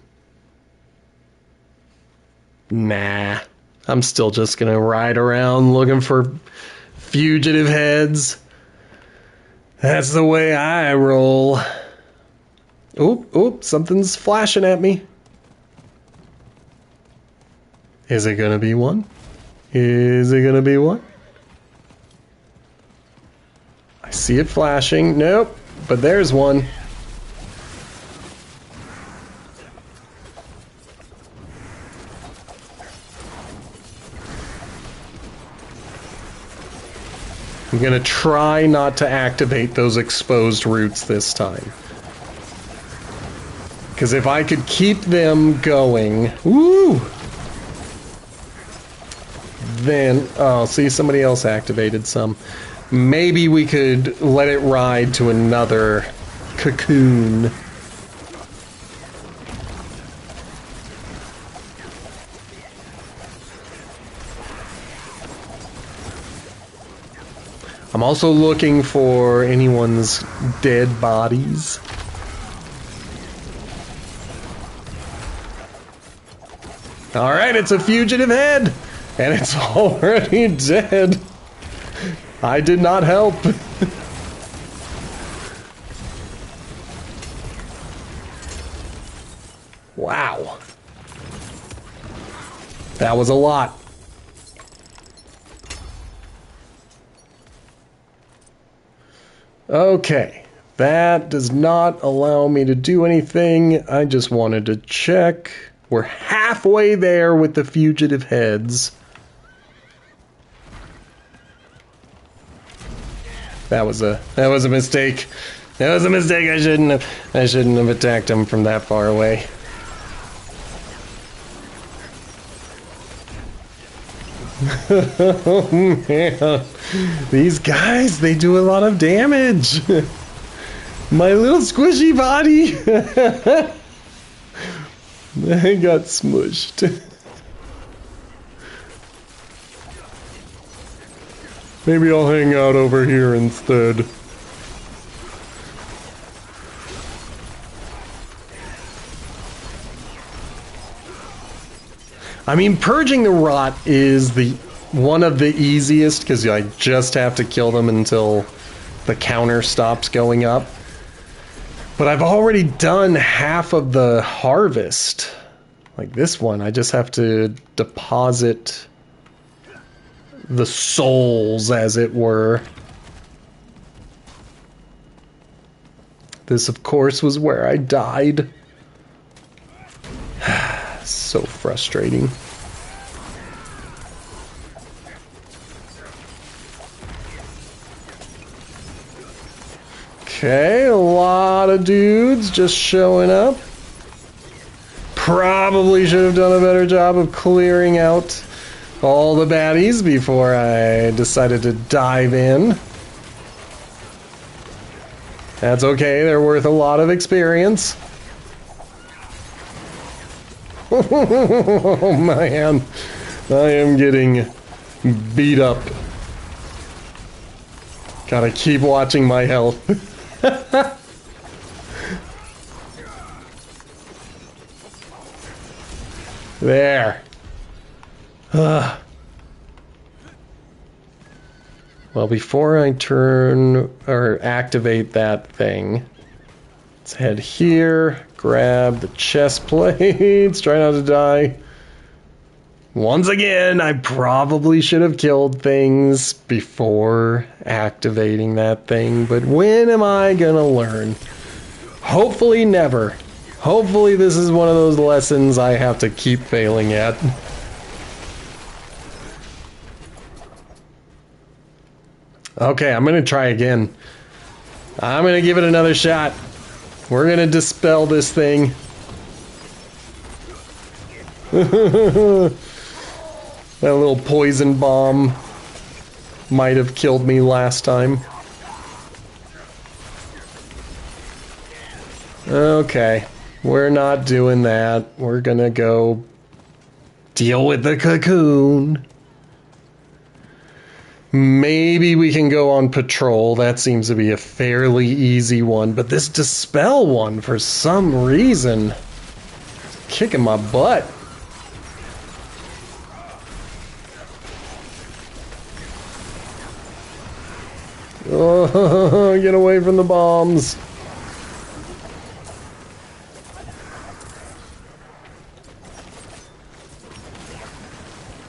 Nah, I'm still just going to ride around looking for fugitive heads. That's the way I roll. Oop, something's flashing at me. Is it gonna be one? Is it gonna be one? I see it flashing. Nope, but there's one. I'm gonna try not to activate those exposed roots this time. Because if I could keep them going... Woo! Then, oh, see, somebody else activated some. Maybe we could let it ride to another cocoon. I'm also looking for anyone's dead bodies. Alright, it's a fugitive head! And it's already dead. I did not help. Wow. That was a lot. Okay. That does not allow me to do anything. I just wanted to check. We're halfway there with the fugitive heads. That was a mistake. That was a mistake. I shouldn't have attacked him from that far away. Oh man. These guys, they do a lot of damage. My little squishy body. I got smushed. Maybe I'll hang out over here instead. I mean, purging the rot is one of the easiest because I just have to kill them until the counter stops going up. But I've already done half of the harvest. Like this one, I just have to deposit the souls, as it were. This, of course, was where I died. So frustrating. Okay, a lot of dudes just showing up. Probably should have done a better job of clearing out all the baddies before I decided to dive in. That's okay, they're worth a lot of experience. Oh man, I am getting beat up. Gotta keep watching my health. There. Well, before I turn or activate that thing, let's head here, grab the chest plates, try not to die. Once again, I probably should have killed things before activating that thing, but when am I gonna learn? Hopefully never. Hopefully this is one of those lessons I have to keep failing at. Okay, I'm gonna try again. I'm gonna give it another shot. We're gonna dispel this thing. That little poison bomb might have killed me last time. Okay, we're not doing that. We're gonna go deal with the cocoon. Maybe we can go on patrol. That seems to be a fairly easy one. But this dispel one, for some reason, is kicking my butt. Oh, get away from the bombs.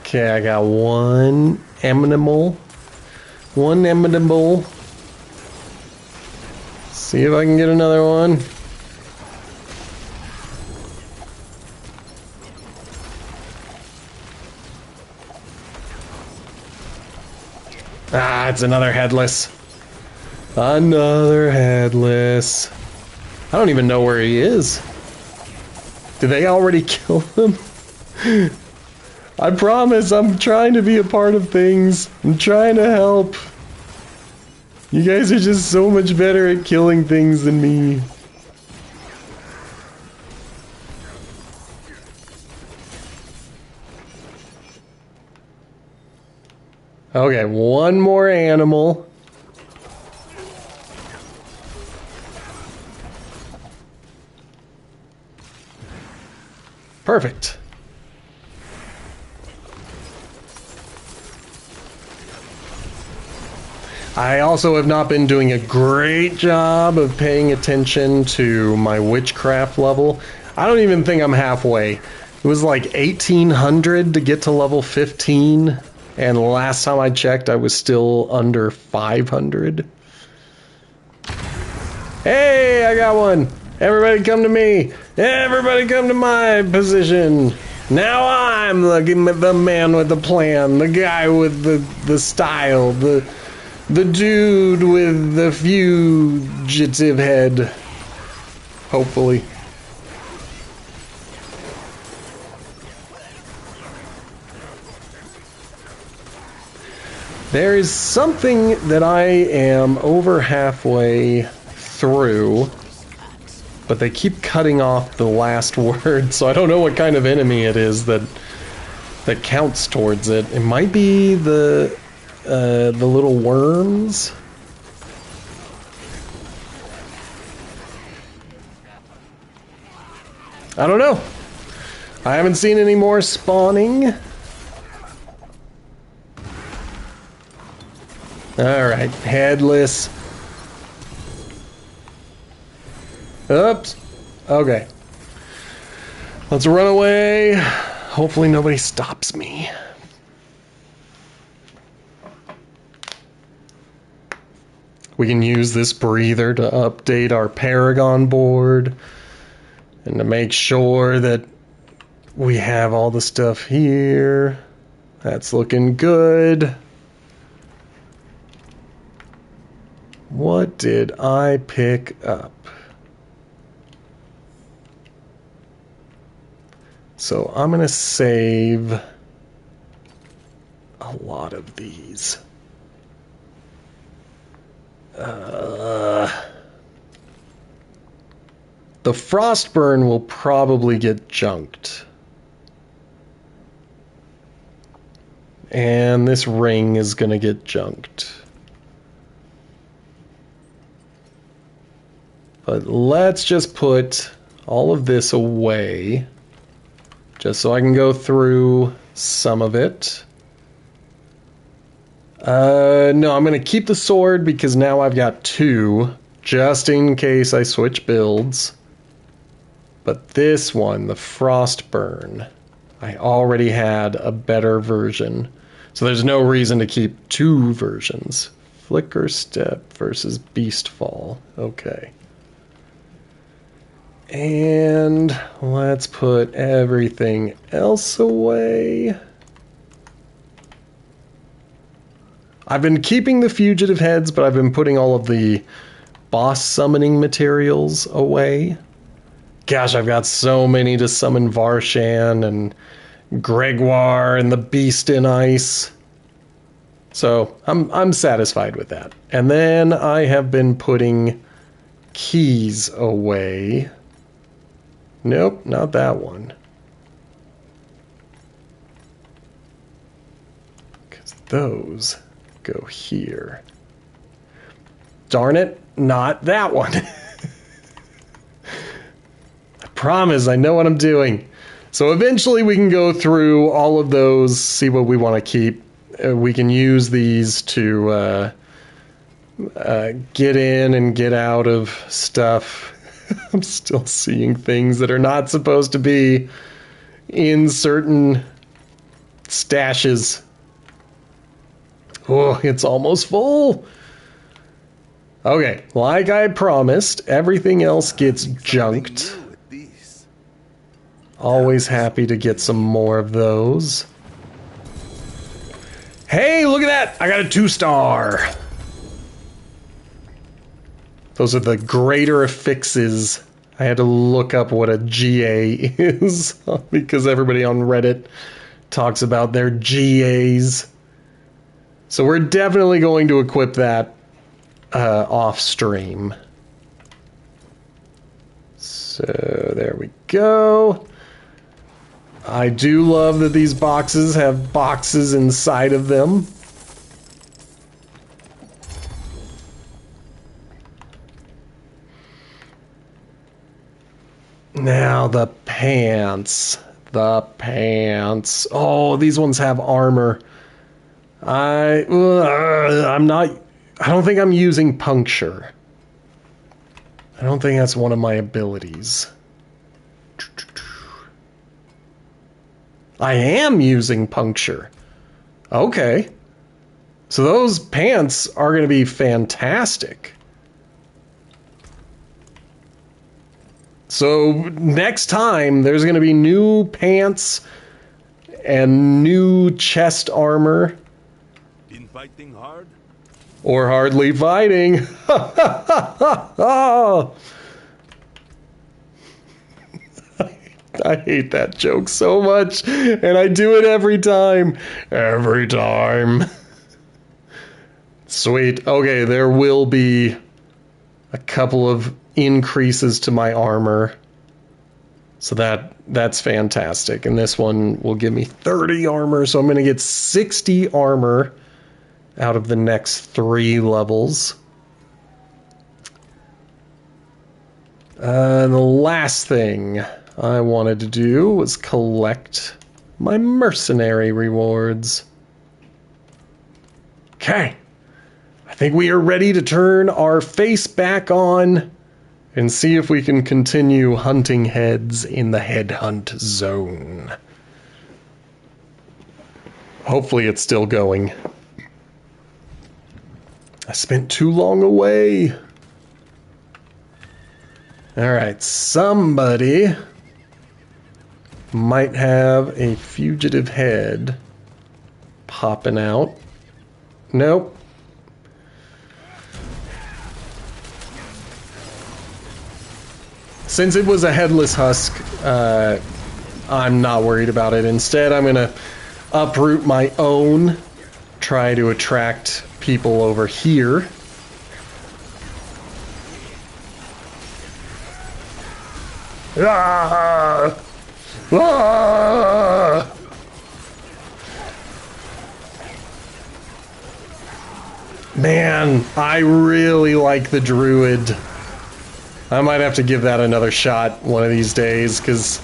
Okay, I got one animal. One animal. See if I can get another one. Ah, it's another headless. Another headless. I don't even know where he is. Did they already kill him? I promise I'm trying to be a part of things. I'm trying to help. You guys are just so much better at killing things than me. Okay, one more animal. Perfect. I also have not been doing a great job of paying attention to my witchcraft level. I don't even think I'm halfway. It was like 1800 to get to level 15, and last time I checked I was still under 500. Hey, I got one! Everybody come to me! Everybody come to my position! Now I'm the man with the plan, the guy with the style, the dude with the fugitive head. Hopefully. There is something that I am over halfway through, but they keep cutting off the last word, so I don't know what kind of enemy it is that counts towards it. It might be the little worms. I don't know. I haven't seen any more spawning. Alright, headless. Oops. Okay. Let's run away. Hopefully nobody stops me. We can use this breather to update our Paragon board and to make sure that we have all the stuff here. That's looking good. What did I pick up? So I'm going to save a lot of these. The Frostburn will probably get junked. And this ring is going to get junked. But let's just put all of this away, just so I can go through some of it. No, I'm going to keep the sword because now I've got two, just in case I switch builds. But this one, the Frostburn, I already had a better version. So there's no reason to keep two versions. Flicker Step versus Beast Fall. Okay. And let's put everything else away. I've been keeping the Fugitive Heads, but I've been putting all of the boss summoning materials away. Gosh, I've got so many to summon Varshan and Gregoire and the Beast in Ice. So I'm satisfied with that. And then I have been putting keys away. Nope, not that one. Because those go here. Darn it, not that one. I promise, I know what I'm doing. So eventually we can go through all of those, see what we want to keep. We can use these to get in and get out of stuff. I'm still seeing things that are not supposed to be in certain stashes. Oh, it's almost full. Okay, like I promised, everything else gets junked. Always happy to get some more of those. Hey, look at that! I got a 2-star! Those are the greater affixes. I had to look up what a GA is because everybody on Reddit talks about their GAs. So we're definitely going to equip that off stream. So there we go. I do love that these boxes have boxes inside of them. Now the pants. The pants. Oh, these ones have armor. I don't think I'm using puncture. I don't think that's one of my abilities. I am using puncture. Okay. So those pants are going to be fantastic. So next time there's going to be new pants and new chest armor. Been fighting hard? Or hardly fighting. I hate that joke so much, and I do it every time. Every time. Sweet. Okay, there will be a couple of increases to my armor. So that's fantastic. And this one will give me 30 armor, so I'm going to get 60 armor out of the next 3 levels. The last thing I wanted to do was collect my mercenary rewards. Okay. I think we are ready to turn our face back on and see if we can continue hunting heads in the headhunt zone. Hopefully it's still going. I spent too long away. Alright, somebody might have a fugitive head popping out. Nope. Since it was a headless husk, I'm not worried about it. Instead, I'm going to uproot my own, try to attract people over here. Ah! Ah! Man, I really like the druid. I might have to give that another shot one of these days, because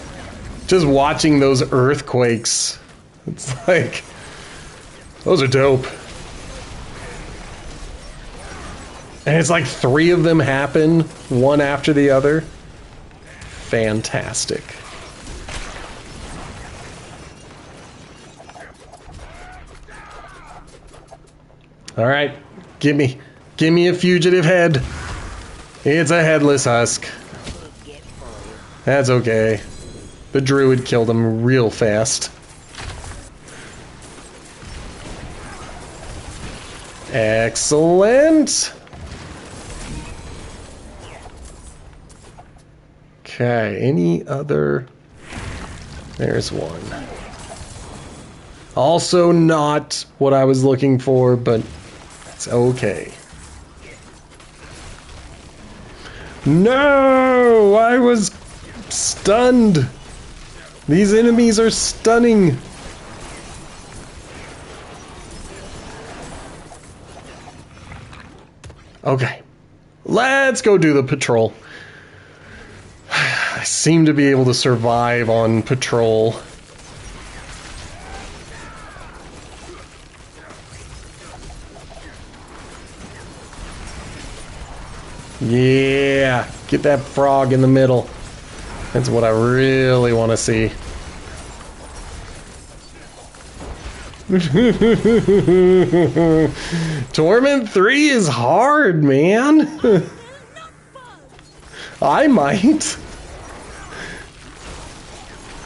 just watching those earthquakes, it's like, those are dope. And it's like 3 of them happen, one after the other. Fantastic. Alright, gimme a fugitive head. It's a headless husk. That's okay. The druid killed him real fast. Excellent! Okay, any other... There's one. Also not what I was looking for, but it's okay. No! I was stunned! These enemies are stunning! Okay. Let's go do the patrol. I seem to be able to survive on patrol. Yeah, get that frog in the middle. That's what I really want to see. Torment 3 is hard, man. I might.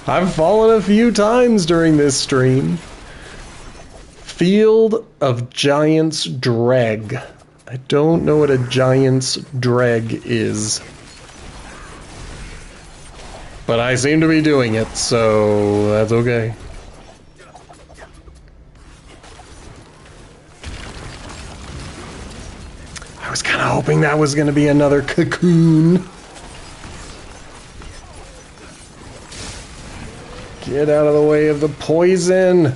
I've fallen a few times during this stream. Field of Giant's Dreg. I don't know what a Giant's Dreg is. But I seem to be doing it, so that's okay. I was kind of hoping that was going to be another cocoon. Get out of the way of the poison.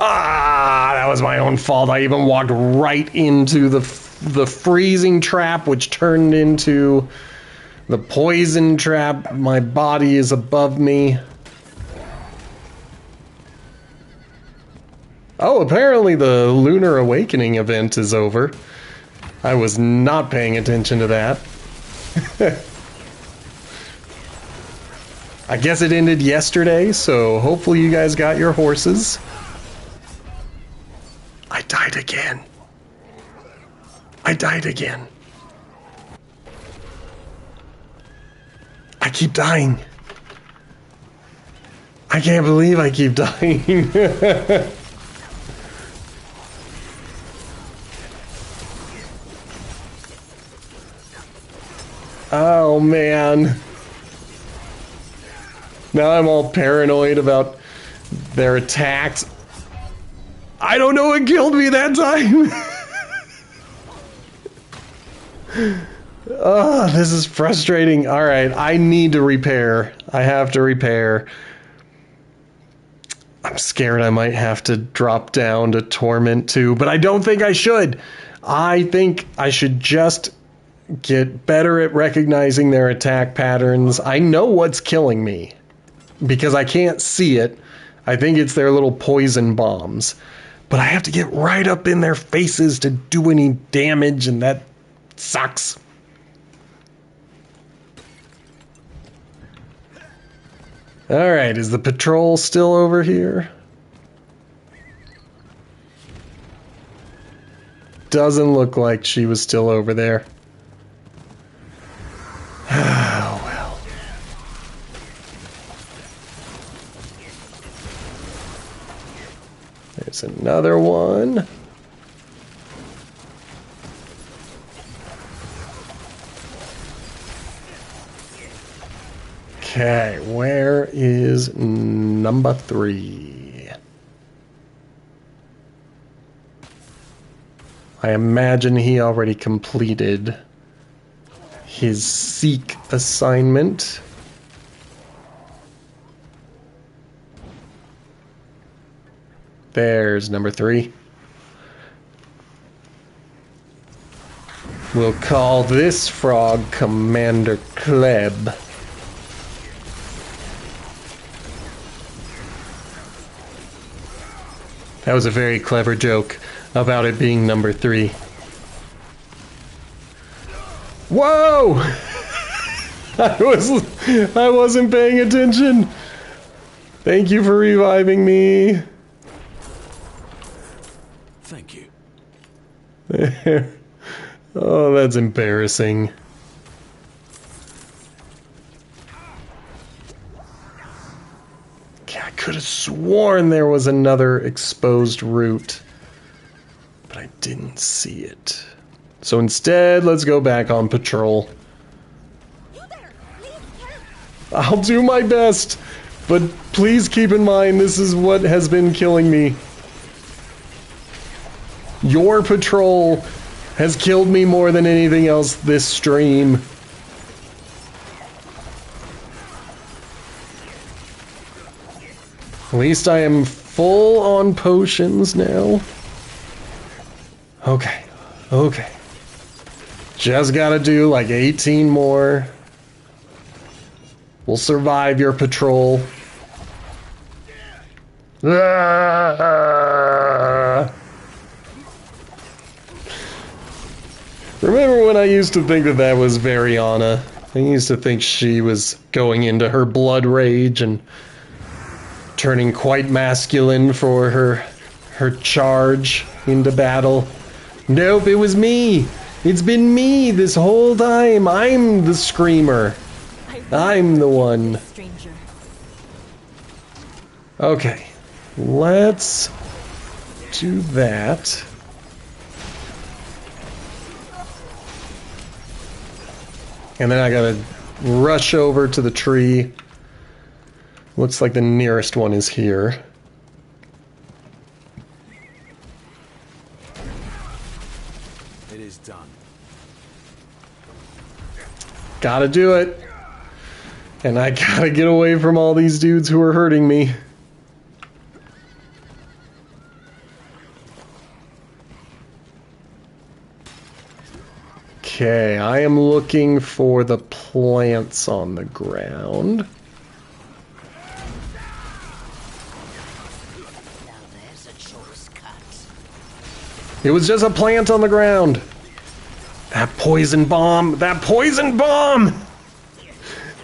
Ah, that was my own fault. I even walked right into the freezing trap, which turned into the poison trap. My body is above me. Oh, apparently the Lunar Awakening event is over. I was not paying attention to that. I guess it ended yesterday, so hopefully you guys got your horses. I died again. I died again. I keep dying. I can't believe I keep dying. Oh, man. Now I'm all paranoid about their attacks. I don't know what killed me that time. Oh, this is frustrating. All right, I need to repair. I have to repair. I'm scared I might have to drop down to Torment 2, but I don't think I should. I think I should just get better at recognizing their attack patterns. I know what's killing me because I can't see it. I think it's their little poison bombs. But I have to get right up in their faces to do any damage, and that sucks. Alright, is the patrol still over here? Doesn't look like she was still over there. Oh, well. There's another one. Okay, where is number 3? I imagine he already completed his seek assignment. There's number 3. We'll call this frog Commander Kleb. That was a very clever joke about it being number 3. Whoa! I wasn't paying attention. Thank you for reviving me. Thank you. There. Oh, that's embarrassing. I could have sworn there was another exposed route, but I didn't see it. So instead, let's go back on patrol. I'll do my best, but please keep in mind this is what has been killing me. Your patrol has killed me more than anything else this stream. At least I am full on potions now. Okay, okay. Just gotta do like 18 more. We'll survive your patrol. Ah! Remember when I used to think that that was Variana? I used to think she was going into her blood rage and turning quite masculine for her charge into battle. Nope, it was me. It's been me this whole time. I'm the screamer. I'm the one. Stranger. Okay, let's do that. And then I gotta rush over to the tree. Looks like the nearest one is here. It is done. Gotta do it. And I gotta get away from all these dudes who are hurting me. Okay, I am looking for the plants on the ground. Now there's a choice cut. It was just a plant on the ground. That poison bomb! That poison bomb!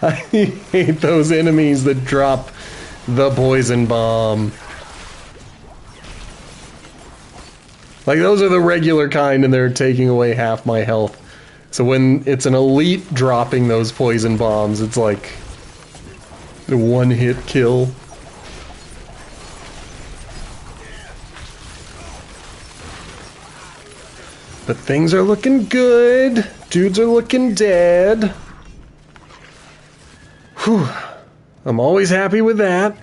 I hate those enemies that drop the poison bomb. Like, those are the regular kind and they're taking away half my health. So when it's an elite dropping those poison bombs, it's like a one-hit kill. But things are looking good. Dudes are looking dead. Whew. I'm always happy with that.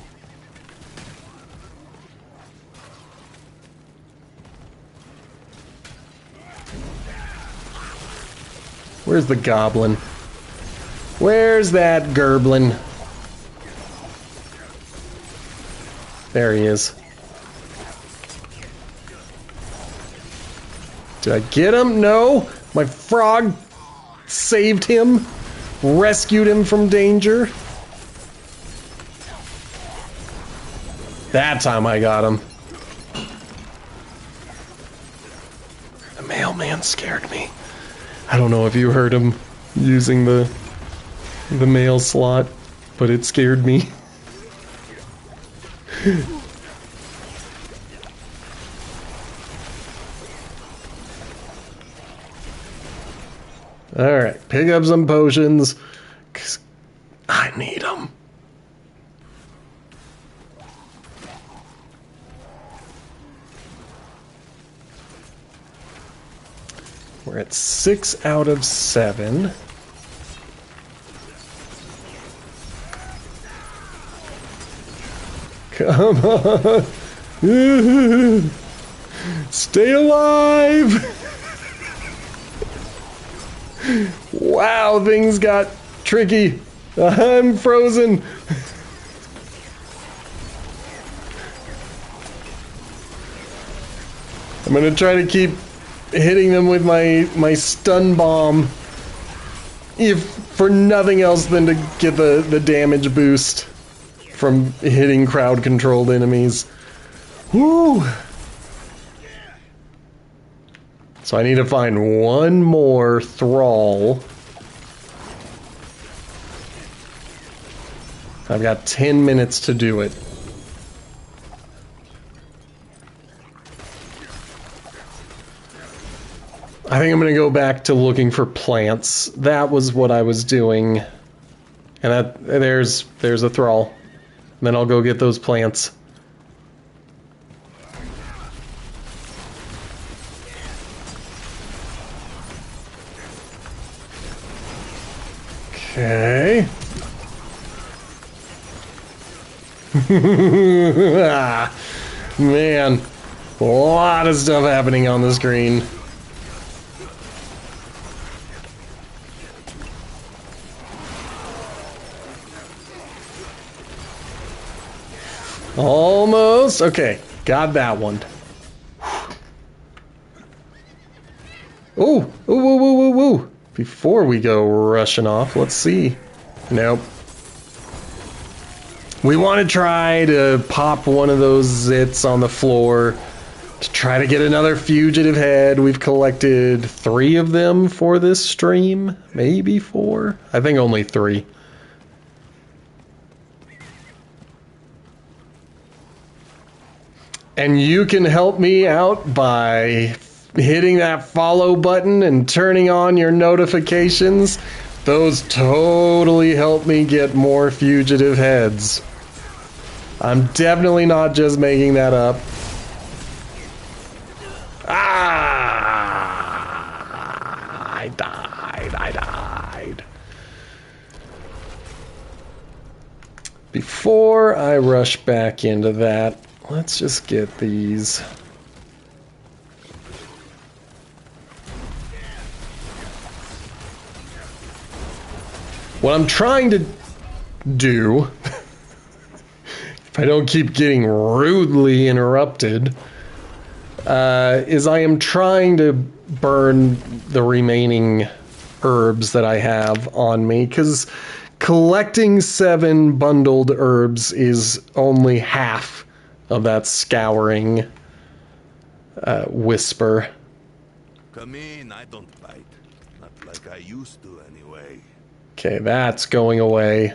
Where's the goblin? Where's that gerblin? There he is. Did I get him? No. My frog saved him. Rescued him from danger. That time I got him. The mailman scared me. I don't know if you heard him using the mail slot, but it scared me. Alright, pick up some potions, 'cause I need them. We're at 6 out of 7. Come on! Stay alive! Wow, things got tricky. I'm frozen. I'm gonna try to keep hitting them with my stun bomb, if for nothing else than to get the damage boost from hitting crowd controlled enemies. Woo! So I need to find one more thrall. I've got 10 minutes to do it. I think I'm going to go back to looking for plants. That was what I was doing. And there's a thrall. And then I'll go get those plants. Okay. Ah, man, a lot of stuff happening on the screen. Almost. Okay, got that one. Oh, ooh. Before we go rushing off, let's see. Nope. We want to try to pop one of those zits on the floor to try to get another fugitive head. We've collected 3 of them for this stream. Maybe 4? I think only 3. And you can help me out by hitting that follow button and turning on your notifications. Those totally help me get more fugitive heads. I'm definitely not just making that up. Ah! I died. Before I rush back into that, let's just get these. What I'm trying to do, if I don't keep getting rudely interrupted, is I am trying to burn the remaining herbs that I have on me, because collecting 7 bundled herbs is only half of that scouring whisper. Come in, I don't bite. Not like I used to anyway. Okay, that's going away.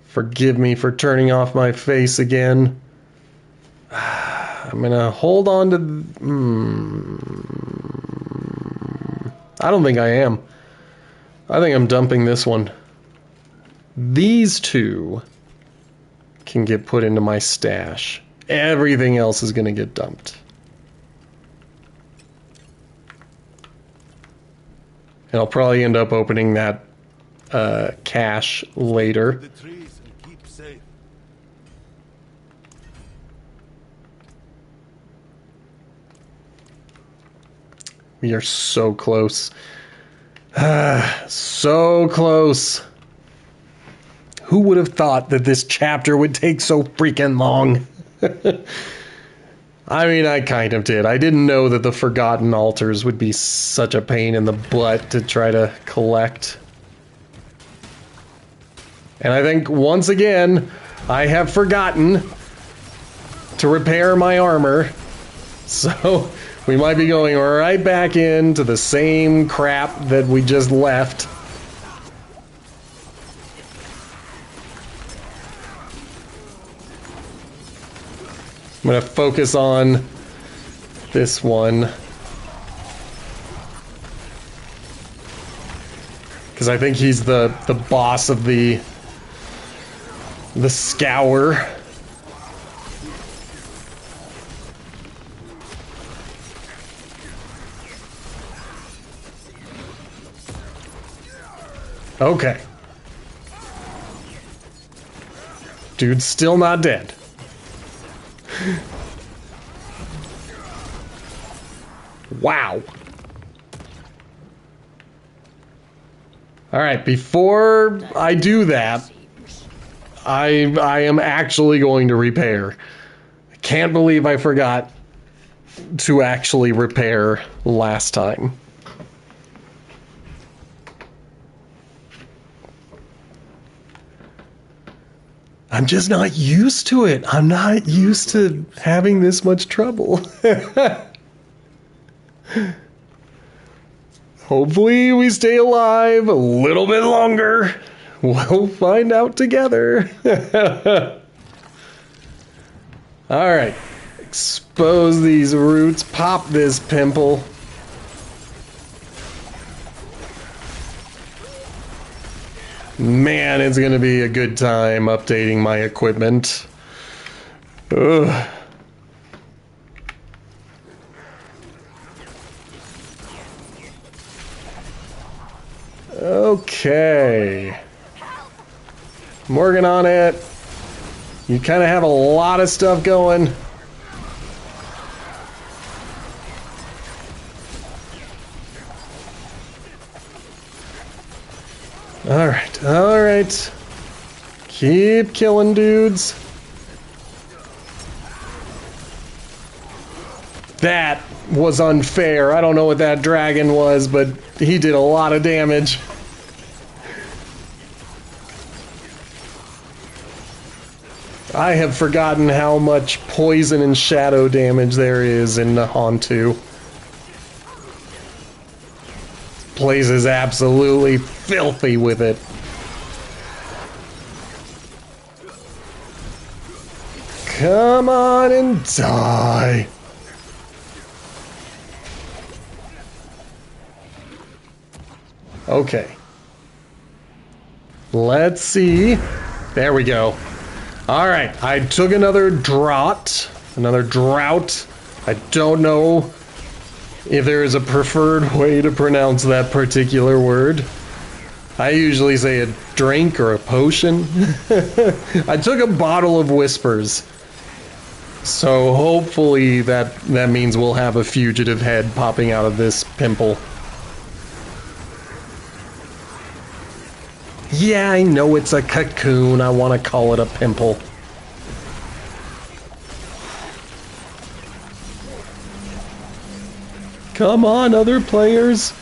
Forgive me for turning off my face again. I'm gonna hold on to... I don't think I am. I think I'm dumping this one. These 2 can get put into my stash. Everything else is gonna get dumped. And I'll probably end up opening that cache later. The trees and keep safe. We are so close. So close. Who would have thought that this chapter would take so freaking long? I mean, I kind of did. I didn't know that the Forgotten Altars would be such a pain in the butt to try to collect. And I think, once again, I have forgotten to repair my armor. So, we might be going right back into the same crap that we just left. I'm going to focus on this one. Because I think he's the boss of the scour. Okay. Dude's still not dead. Wow. All right, before I do that, I am actually going to repair. I can't believe I forgot to actually repair last time. I'm just not used to it. I'm not used to having this much trouble. Hopefully we stay alive a little bit longer. We'll find out together. All right. Expose these roots. Pop this pimple. Man, it's gonna be a good time updating my equipment. Ugh. Okay. I'm working on it. You kind of have a lot of stuff going. Alright, alright. Keep killing dudes. That was unfair. I don't know what that dragon was, but he did a lot of damage. I have forgotten how much poison and shadow damage there is in Nahon 2. This place is absolutely filthy with it. Come on and die. Okay. Let's see. There we go. Alright, I took another drought. I don't know if there is a preferred way to pronounce that particular word. I usually say a drink or a potion. I took a bottle of whispers. So hopefully that means we'll have a fugitive head popping out of this pimple. Yeah, I know it's a cocoon. I want to call it a pimple. Come on, other players.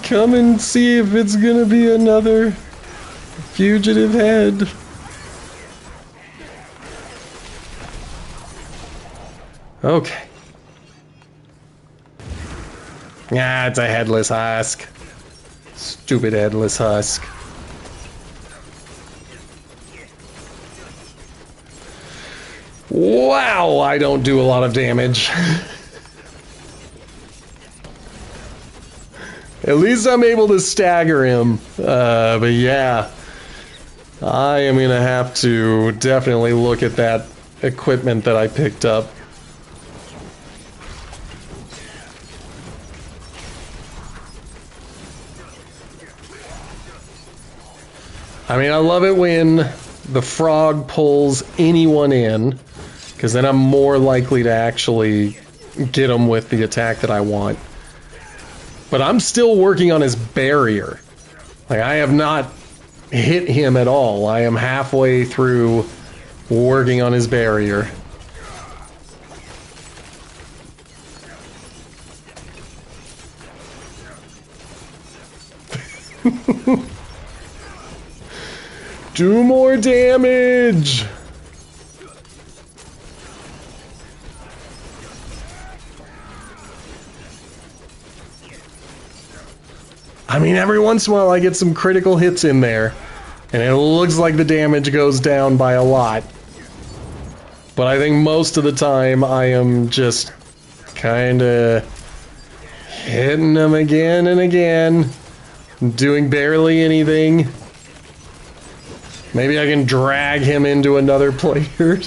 Come and see if it's gonna be another fugitive head. Okay. Ah, it's a headless husk. Stupid headless husk. Wow, I don't do a lot of damage. At least I'm able to stagger him. But yeah, I am gonna have to definitely look at that equipment that I picked up. I mean, I love it when the frog pulls anyone in, because then I'm more likely to actually get them with the attack that I want. But I'm still working on his barrier. Like, I have not hit him at all. I am halfway through working on his barrier. Do more damage! I mean, every once in a while I get some critical hits in there, and it looks like the damage goes down by a lot. But I think most of the time I am just kinda hitting them again and again, doing barely anything. Maybe I can drag him into another player.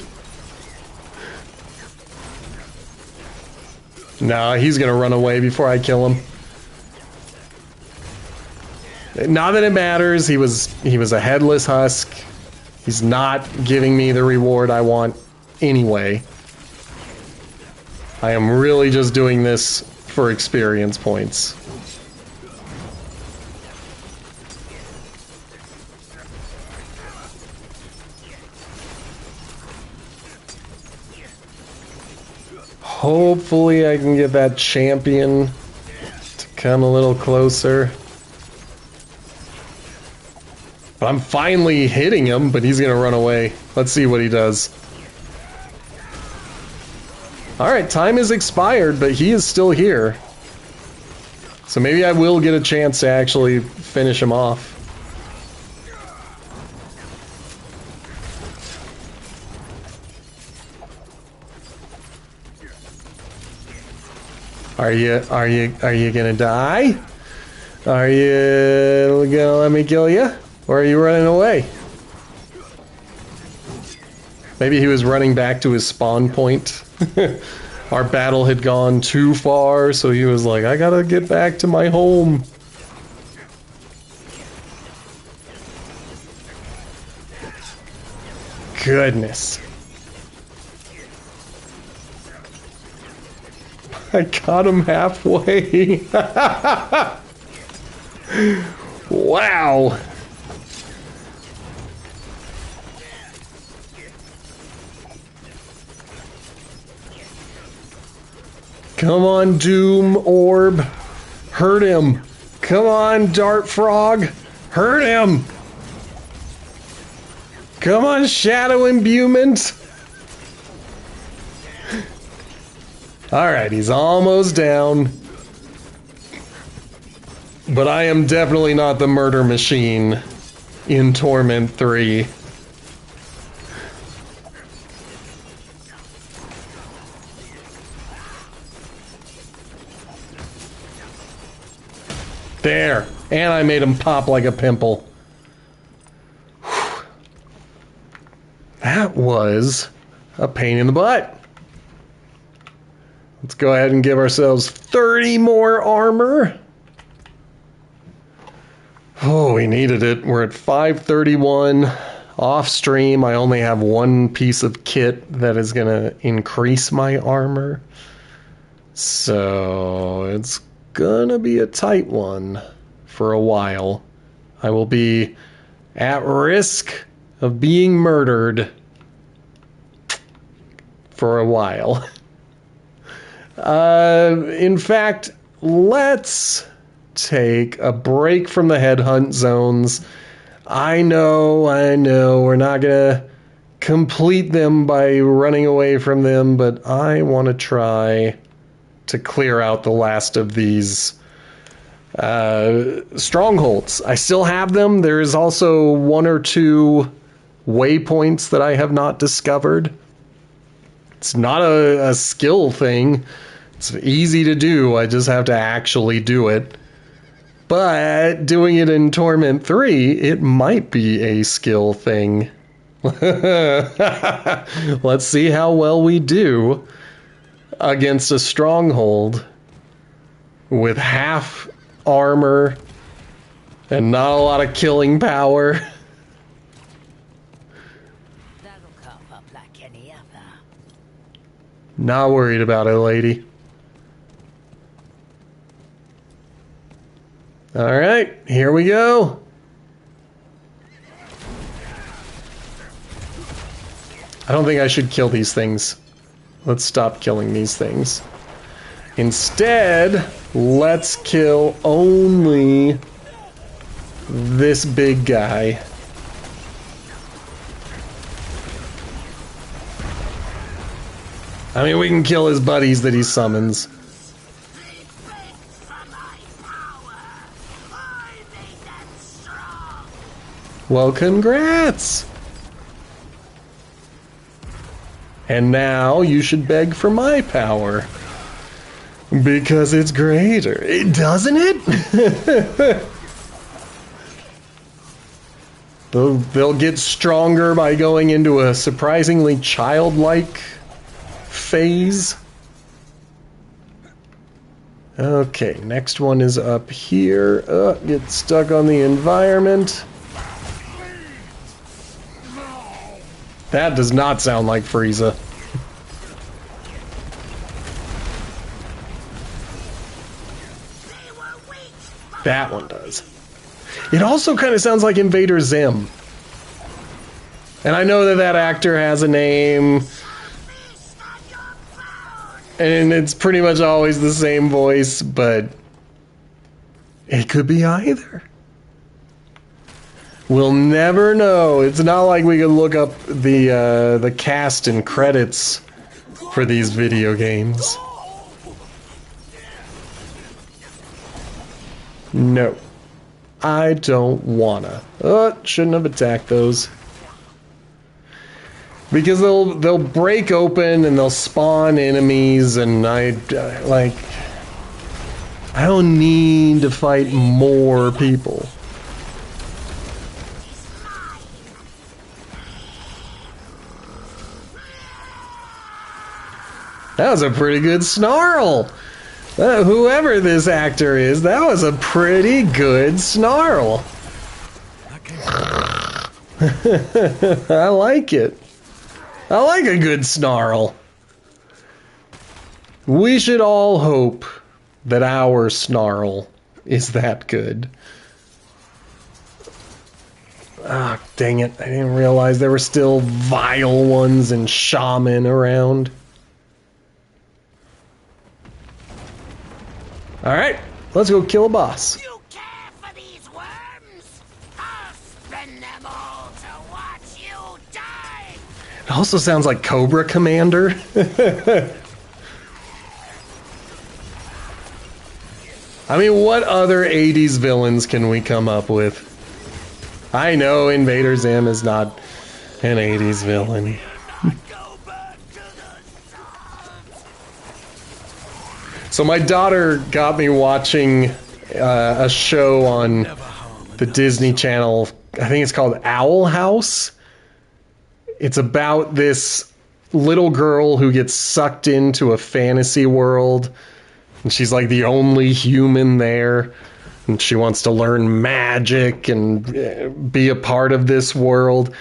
Nah, he's gonna run away before I kill him. Not that it matters, he was a headless husk. He's not giving me the reward I want anyway. I am really just doing this for experience points. Hopefully I can get that champion to come a little closer. But I'm finally hitting him, but he's gonna run away. Let's see what he does. Alright, time is expired, but he is still here. So maybe I will get a chance to actually finish him off. Are you gonna die? Are you gonna let me kill you? Or are you running away? Maybe he was running back to his spawn point. Our battle had gone too far, so he was like, I gotta get back to my home. Goodness. I got him halfway. Wow. Come on, Doom Orb. Hurt him. Come on, Dart Frog. Hurt him. Come on, Shadow Imbuement. Alright, he's almost down. But I am definitely not the murder machine in Torment 3. There. And I made him pop like a pimple. Whew. That was a pain in the butt. Let's go ahead and give ourselves 30 more armor. Oh, we needed it. We're at 531. Off stream, I only have one piece of kit that is going to increase my armor. So it's gonna be a tight one for a while. I will be at risk of being murdered for a while. In fact, let's take a break from the headhunt zones. I know, we're not gonna complete them by running away from them, but I want to try to clear out the last of these strongholds. I still have them. There is also 1 or 2 waypoints that I have not discovered. It's not a skill thing. It's easy to do. I just have to actually do it. But doing it in Torment 3, it might be a skill thing. Let's see how well we do against a stronghold with half armor and not a lot of killing power. That'll come up like any other. Not worried about it, lady. Alright, here we go. I don't think I should kill these things. Let's stop killing these things. Instead, let's kill only this big guy. I mean, we can kill his buddies that he summons. Well, congrats! And now you should beg for my power. Because it's greater. Doesn't it? They'll get stronger by going into a surprisingly childlike phase. Okay, next one is up here. Get stuck on the environment. That does not sound like Frieza. That one does. It also kind of sounds like Invader Zim. And I know that that actor has a name. And it's pretty much always the same voice, but it could be either. We'll never know. It's not like we can look up the cast and credits for these video games. No. I don't wanna. Shouldn't have attacked those. Because they'll break open and they'll spawn enemies, and I don't need to fight more people. That was a pretty good snarl. Whoever this actor is, that was a pretty good snarl. I like it. I like a good snarl. We should all hope that our snarl is that good. Ah, dang it. I didn't realize there were still vile ones and shaman around. Alright, let's go kill a boss. You care for these worms? I'll spin them all to watch you die! It also sounds like Cobra Commander. I mean, what other 80s villains can we come up with? I know Invader Zim is not an 80s villain. So my daughter got me watching a show on the Disney Channel. I think it's called Owl House. It's about this little girl who gets sucked into a fantasy world. And she's like the only human there. And she wants to learn magic and be a part of this world.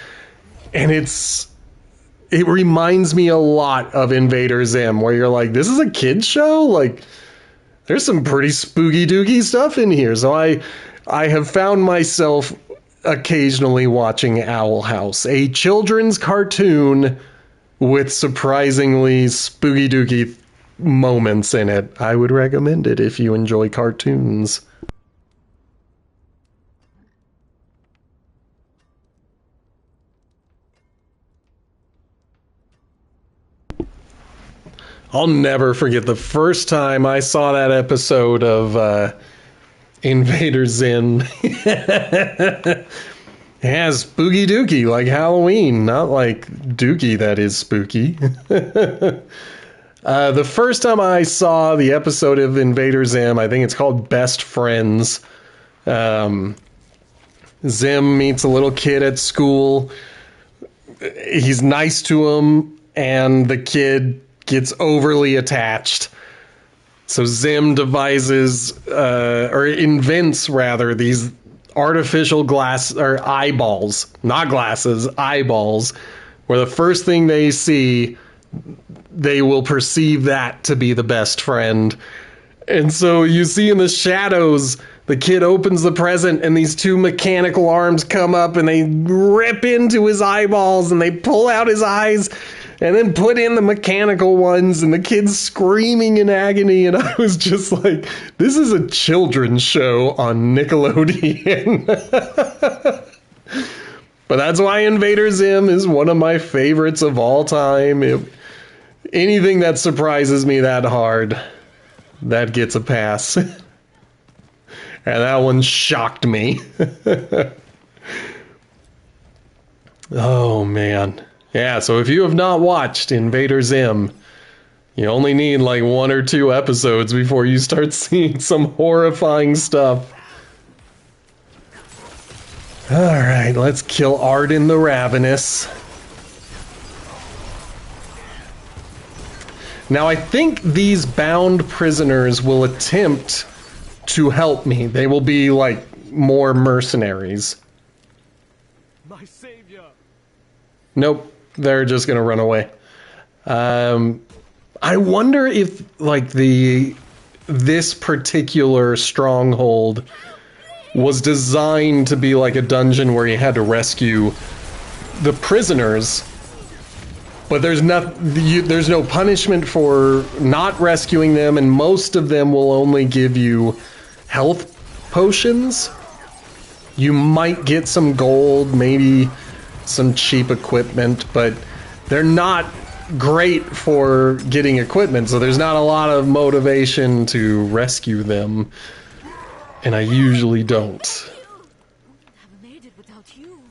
And it reminds me a lot of Invader Zim, where you're like, this is a kid's show? Like, there's some pretty spooky dooky stuff in here. So I have found myself occasionally watching Owl House, a children's cartoon with surprisingly spooky dooky moments in it. I would recommend it if you enjoy cartoons. I'll never forget the first time I saw that episode of Invader Zim. Yeah, spooky dooky, like Halloween, not like dooky that is spooky. The first time I saw the episode of Invader Zim, I think it's called Best Friends. Zim meets a little kid at school. He's nice to him, and the kid gets overly attached. So Zim devises, or invents rather, these artificial glass, or eyeballs, not glasses, eyeballs, where the first thing they see, they will perceive that to be the best friend. And so you see in the shadows, the kid opens the present and these two mechanical arms come up and they rip into his eyeballs and they pull out his eyes and then put in the mechanical ones, and the kid's screaming in agony. And I was just like, this is a children's show on Nickelodeon. But that's why Invader Zim is one of my favorites of all time. Anything that surprises me that hard, that gets a pass. And that one shocked me. Oh, man. Yeah, so if you have not watched Invader Zim, you only need like 1 or 2 episodes before you start seeing some horrifying stuff. Alright, let's kill Arden the Ravenous. Now I think these bound prisoners will attempt to help me. They will be like more mercenaries. My savior. Nope. They're just gonna run away. I wonder if like this particular stronghold was designed to be like a dungeon where you had to rescue the prisoners, but there's no punishment for not rescuing them, and most of them will only give you health potions. You might get some gold, maybe some cheap equipment, but they're not great for getting equipment, so there's not a lot of motivation to rescue them, and I usually don't. Have made it without you.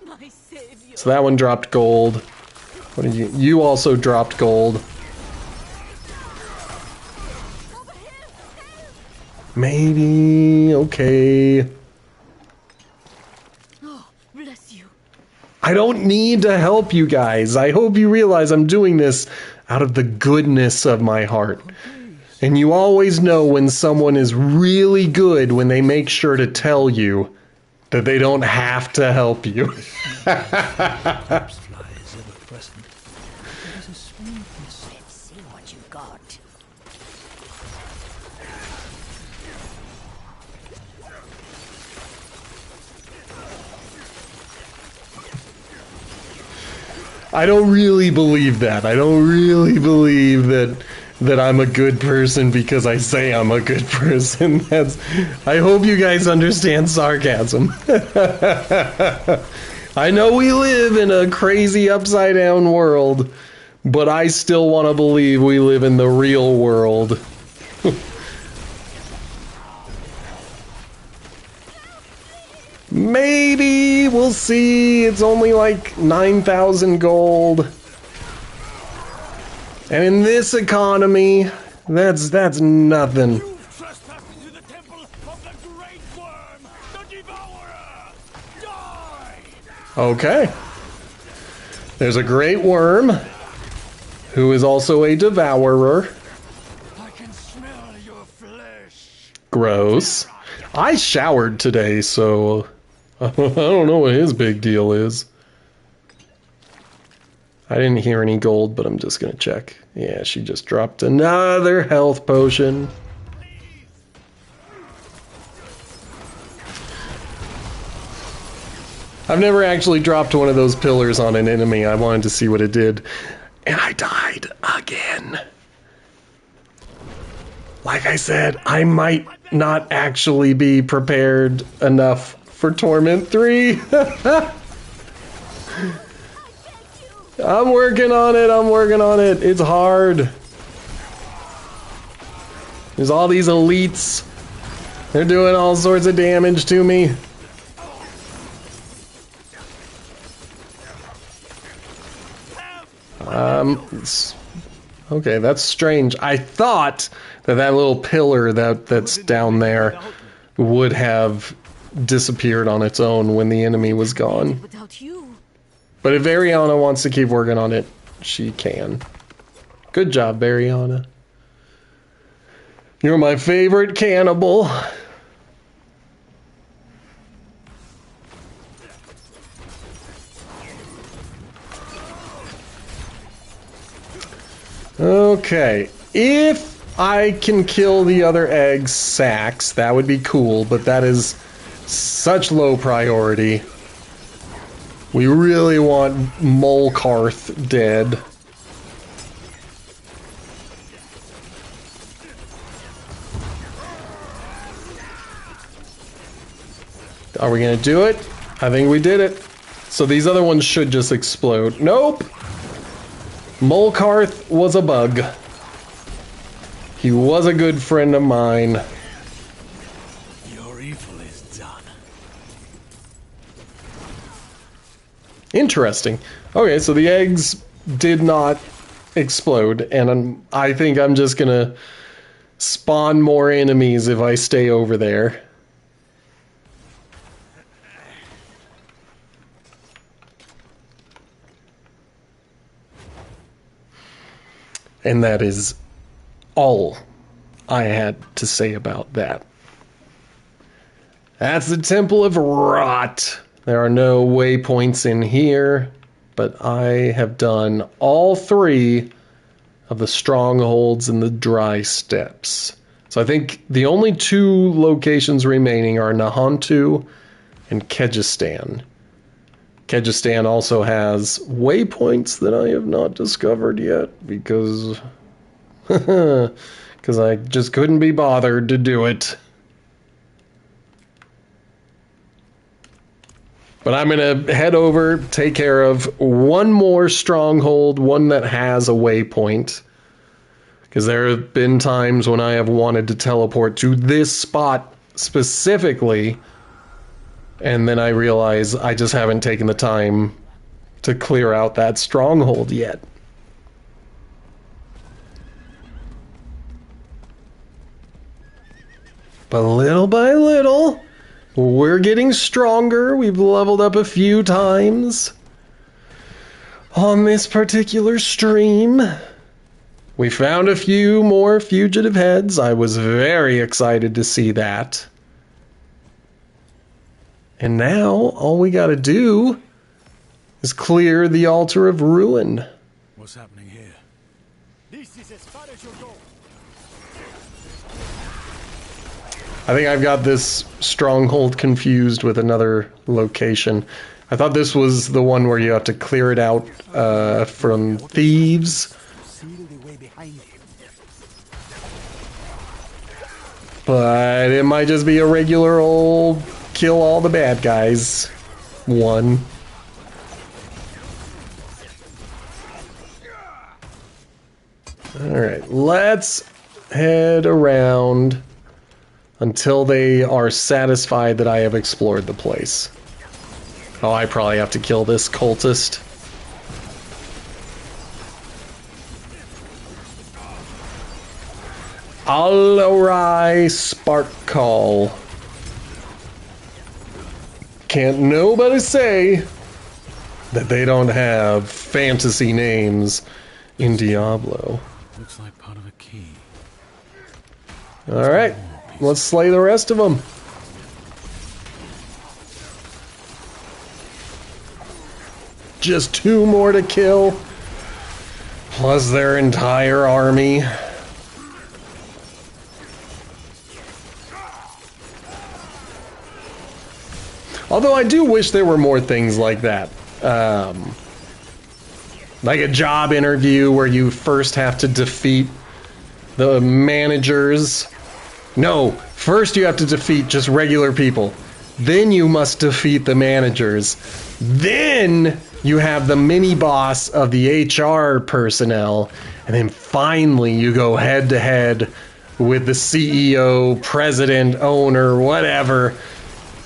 My savior. So that one dropped gold. What did you also dropped gold. Maybe, okay. Oh, bless you. I don't need to help you guys. I hope you realize I'm doing this out of the goodness of my heart. And you always know when someone is really good when they make sure to tell you that they don't have to help you. Horsefly is ever present. There is a sweetness. Let's see what you've got. I don't really believe that. I don't really believe that I'm a good person because I say I'm a good person. That's. I hope you guys understand sarcasm. I know we live in a crazy upside down world, but I still want to believe we live in the real world. Maybe, we'll see. It's only like 9,000 gold. And in this economy, that's nothing. You've trespassed into the temple of the Great Worm, the Devourer! Die! Okay. There's a great worm who is also a devourer. I can smell your flesh. Gross. I showered today, so I don't know what his big deal is. I didn't hear any gold, but I'm just gonna check. Yeah, she just dropped another health potion. I've never actually dropped one of those pillars on an enemy. I wanted to see what it did. And I died again. Like I said, I might not actually be prepared enough for Torment 3. I'm working on it, I'm working on it. It's hard. There's all these elites. They're doing all sorts of damage to me. Okay, that's strange. I thought that little pillar that's down there would have disappeared on its own when the enemy was gone. Without you. But if Variana wants to keep working on it, she can. Good job, Variana. You're my favorite cannibal. Okay, if I can kill the other egg sacs, that would be cool, but that is such low priority. We really want Molkarth dead. Are we gonna do it? I think we did it. So these other ones should just explode. Nope! Molkarth was a bug. He was a good friend of mine. Your evil is done. Interesting. Okay, so the eggs did not explode, and I think I'm just gonna spawn more enemies if I stay over there. And that is all I had to say about that. That's the Temple of Rot. There are no waypoints in here, but I have done all 3 of the strongholds and the dry steppes. So I think the only 2 locations remaining are Nahantu and Kyrgyzstan. Kyrgyzstan also has waypoints that I have not discovered yet because I just couldn't be bothered to do it. But I'm going to head over, take care of one more stronghold, one that has a waypoint. Because there have been times when I have wanted to teleport to this spot specifically, and then I realize I just haven't taken the time to clear out that stronghold yet. But little by little, we're getting stronger. We've leveled up a few times on this particular stream. We found a few more Fugitive Heads. I was very excited to see that. And now, all we gotta do is clear the Altar of Ruin. What's happening here? This is as far as you go. I think I've got this stronghold confused with another location. I thought this was the one where you have to clear it out from thieves. Seal the way behind you. But it might just be a regular old kill all the bad guys one. Alright, let's head around until they are satisfied that I have explored the place. Oh, I probably have to kill this cultist. Alarai Spark Call. Can't nobody say that they don't have fantasy names in Diablo. Looks like part of a key. Alright, let's slay the rest of them. Just 2 more to kill, plus their entire army. Although I do wish there were more things like that. Like a job interview where you first have to defeat the managers. No, first you have to defeat just regular people. Then you must defeat the managers. Then you have the mini-boss of the HR personnel. And then finally you go head-to-head with the CEO, president, owner, whatever.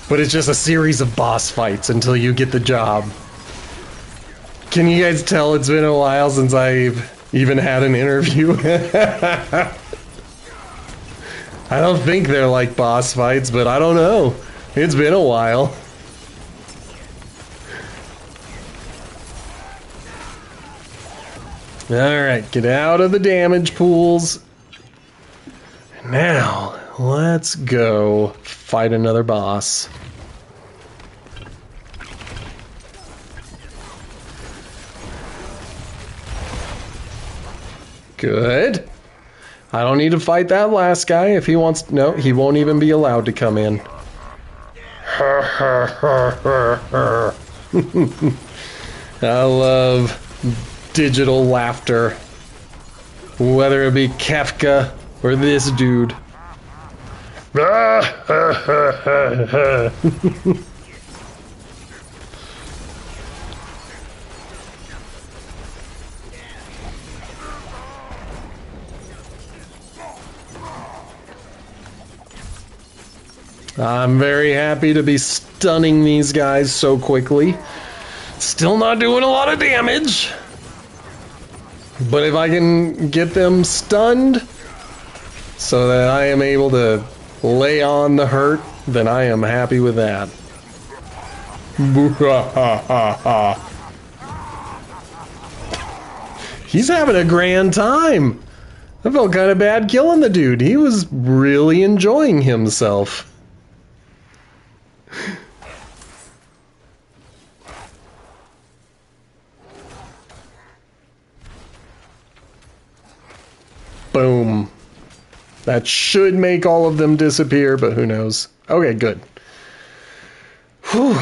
But it's just a series of boss fights until you get the job. Can you guys tell it's been a while since I've even had an interview? I don't think they're like boss fights, but I don't know. It's been a while. Alright, get out of the damage pools. Now, let's go fight another boss. Good. I don't need to fight that last guy if he wants. No, he won't even be allowed to come in. I love digital laughter. Whether it be Kafka or this dude. I'm very happy to be stunning these guys so quickly. Still not doing a lot of damage. But if I can get them stunned so that I am able to lay on the hurt, then I am happy with that. He's having a grand time. I felt kind of bad killing the dude. He was really enjoying himself. Boom. That should make all of them disappear, but who knows. Okay, good. Whew.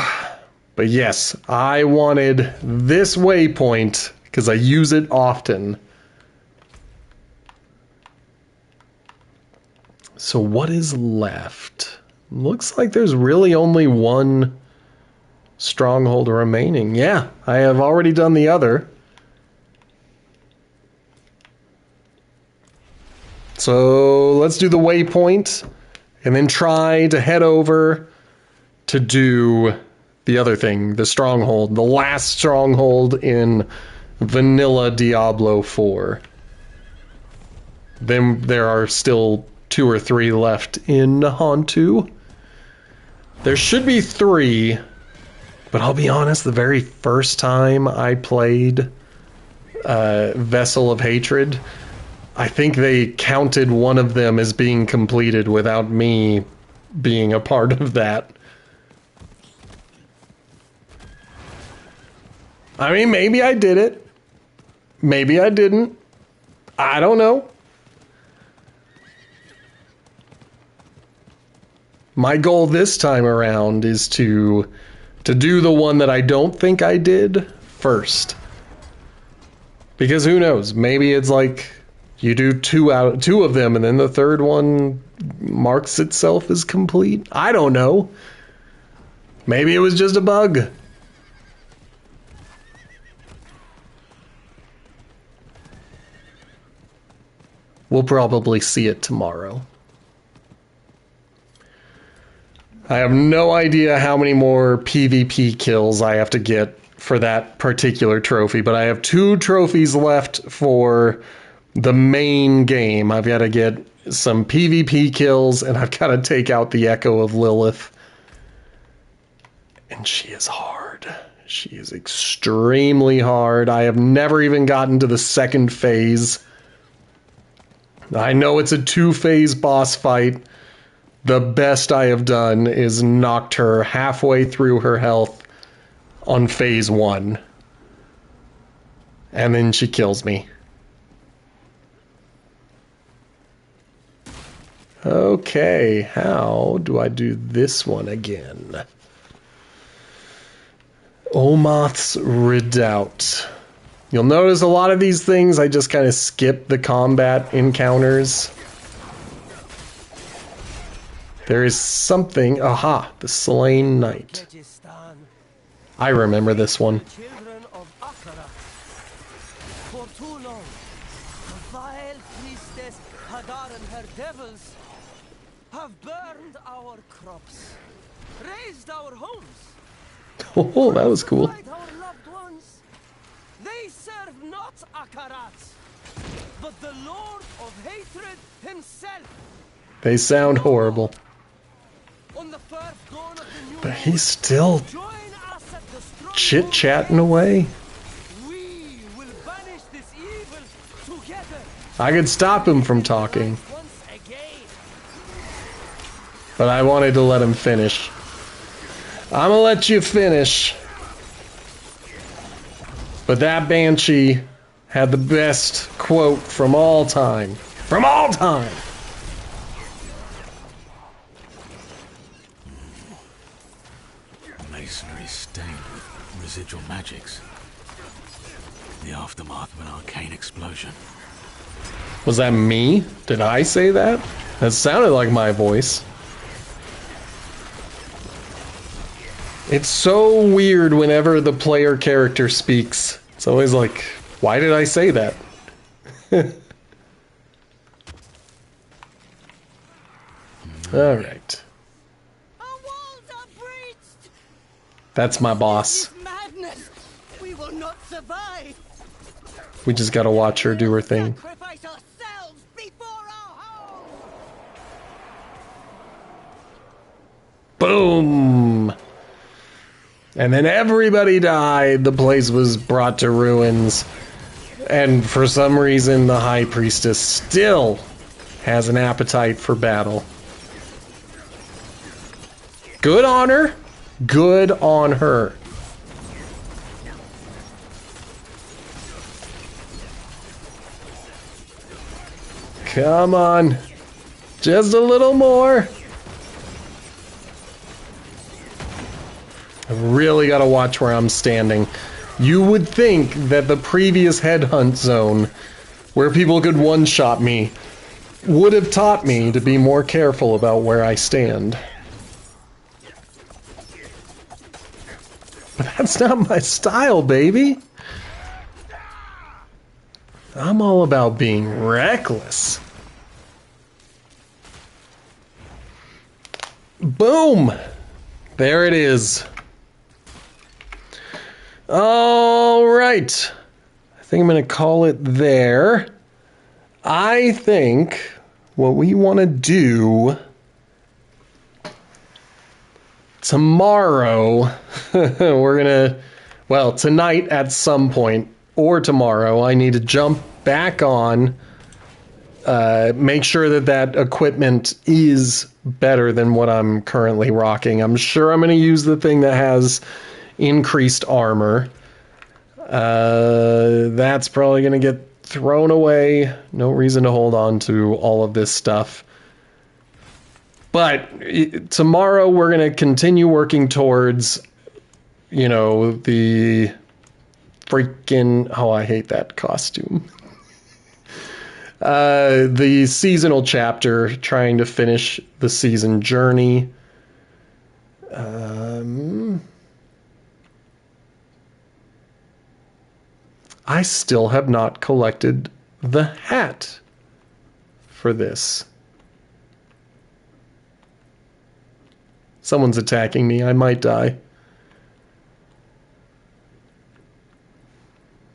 But yes, I wanted this waypoint because I use it often. So what is left? Looks like there's really only one stronghold remaining. Yeah, I have already done the other. So let's do the waypoint and then try to head over to do the other thing, the stronghold, the last stronghold in vanilla Diablo 4. Then there are still 2 or 3 left in Hantu. There should be 3, but I'll be honest, the very first time I played Vessel of Hatred, I think they counted one of them as being completed without me being a part of that. I mean, maybe I did it. Maybe I didn't. I don't know. My goal this time around is to do the one that I don't think I did first. Because who knows? Maybe it's like you do 2 of them and then the third one marks itself as complete. I don't know. Maybe it was just a bug. We'll probably see it tomorrow. I have no idea how many more PvP kills I have to get for that particular trophy, but I have 2 trophies left for the main game. I've got to get some PvP kills, and I've got to take out the Echo of Lilith. And she is hard. She is extremely hard. I have never even gotten to the second phase. I know it's a 2-phase boss fight. The best I have done is knocked her halfway through her health on phase 1. And then she kills me. Okay, how do I do this one again? Omoth's Redoubt. You'll notice a lot of these things, I just kind of skip the combat encounters. There is something... Aha! The Slain Knight. I remember this one. Children of Akara. For too long, the vile priestess Hadar and her devils have burned our crops, razed our homes. Oh, that was cool. Our loved ones. They serve not Akarat, but the Lord of Hatred himself. They sound horrible. On the first dawn of the new But he's still join us at the strong chit-chatting away. We will banish this evil together. I could stop him from talking, Once again. but I wanted to let him finish. I'm gonna let you finish. But that Banshee had the best quote from all time. From all time! Masonry stained with residual magics. The aftermath of an arcane explosion. Was that me? Did I say that? That sounded like my voice. It's so weird whenever the player character speaks. It's always like, why did I say that? Alright. Our walls are breached! That's my boss. This is madness! We will not survive! We just gotta watch her do her thing. Sacrifice ourselves before our home! Boom! And then everybody died. The place was brought to ruins. And for some reason, the High Priestess still has an appetite for battle. Good on her. Good on her. Come on. Just a little more. I really gotta watch where I'm standing. You would think that the previous headhunt zone, where people could one-shot me, would have taught me to be more careful about where I stand. But that's not my style, baby. I'm all about being reckless. Boom! There it is. All right. I think I'm going to call it there. I think what we want to do tomorrow, tonight at some point, or tomorrow, I need to jump back on, make sure that equipment is better than what I'm currently rocking. I'm sure I'm going to use the thing that has increased armor. That's probably going to get thrown away. No reason to hold on to all of this stuff. But tomorrow we're going to continue working towards, the freaking... Oh, I hate that costume. The seasonal chapter, trying to finish the season journey. I still have not collected the hat for this. Someone's attacking me. I might die.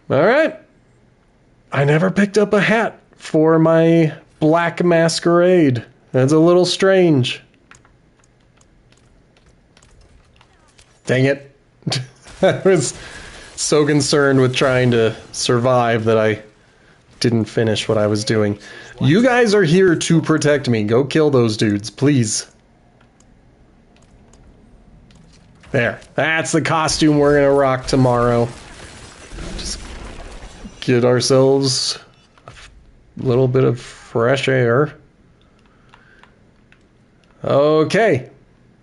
All right. I never picked up a hat for my black masquerade. That's a little strange. Dang it. I was so concerned with trying to survive that I didn't finish what I was doing. You guys are here to protect me. Go kill those dudes, please. There. That's the costume we're going to rock tomorrow. Just get ourselves a little bit of fresh air. Okay.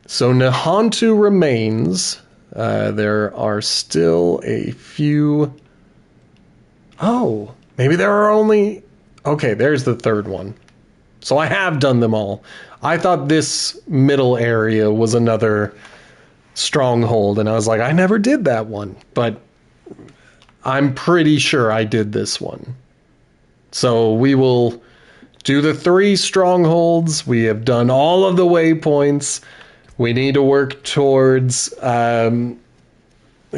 So Nahontu remains. There are still a few... Oh, maybe there are only... Okay, there's the third one. So I have done them all. I thought this middle area was another stronghold, and I was like, I never did that one. But I'm pretty sure I did this one. So we will do the 3 strongholds. We have done all of the waypoints. We need to work towards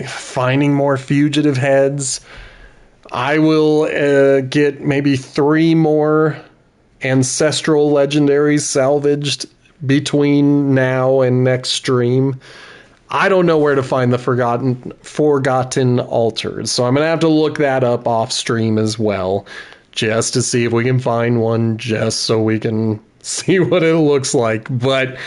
finding more Fugitive Heads. I will get maybe 3 more Ancestral Legendaries salvaged between now and next stream. I don't know where to find the Forgotten Altars, so I'm going to have to look that up off stream as well, just to see if we can find one, just so we can see what it looks like. But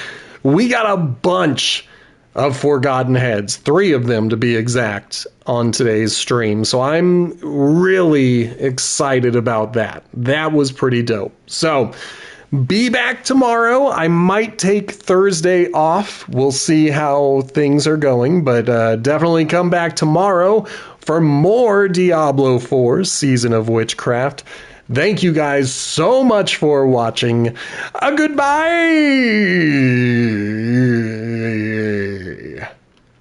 we got a bunch of Forgotten Heads, 3 of them to be exact, on today's stream. So I'm really excited about that. That was pretty dope. So be back tomorrow. I might take Thursday off. We'll see how things are going, but definitely come back tomorrow for more Diablo 4 Season of Witchcraft. Thank you guys so much for watching. Goodbye!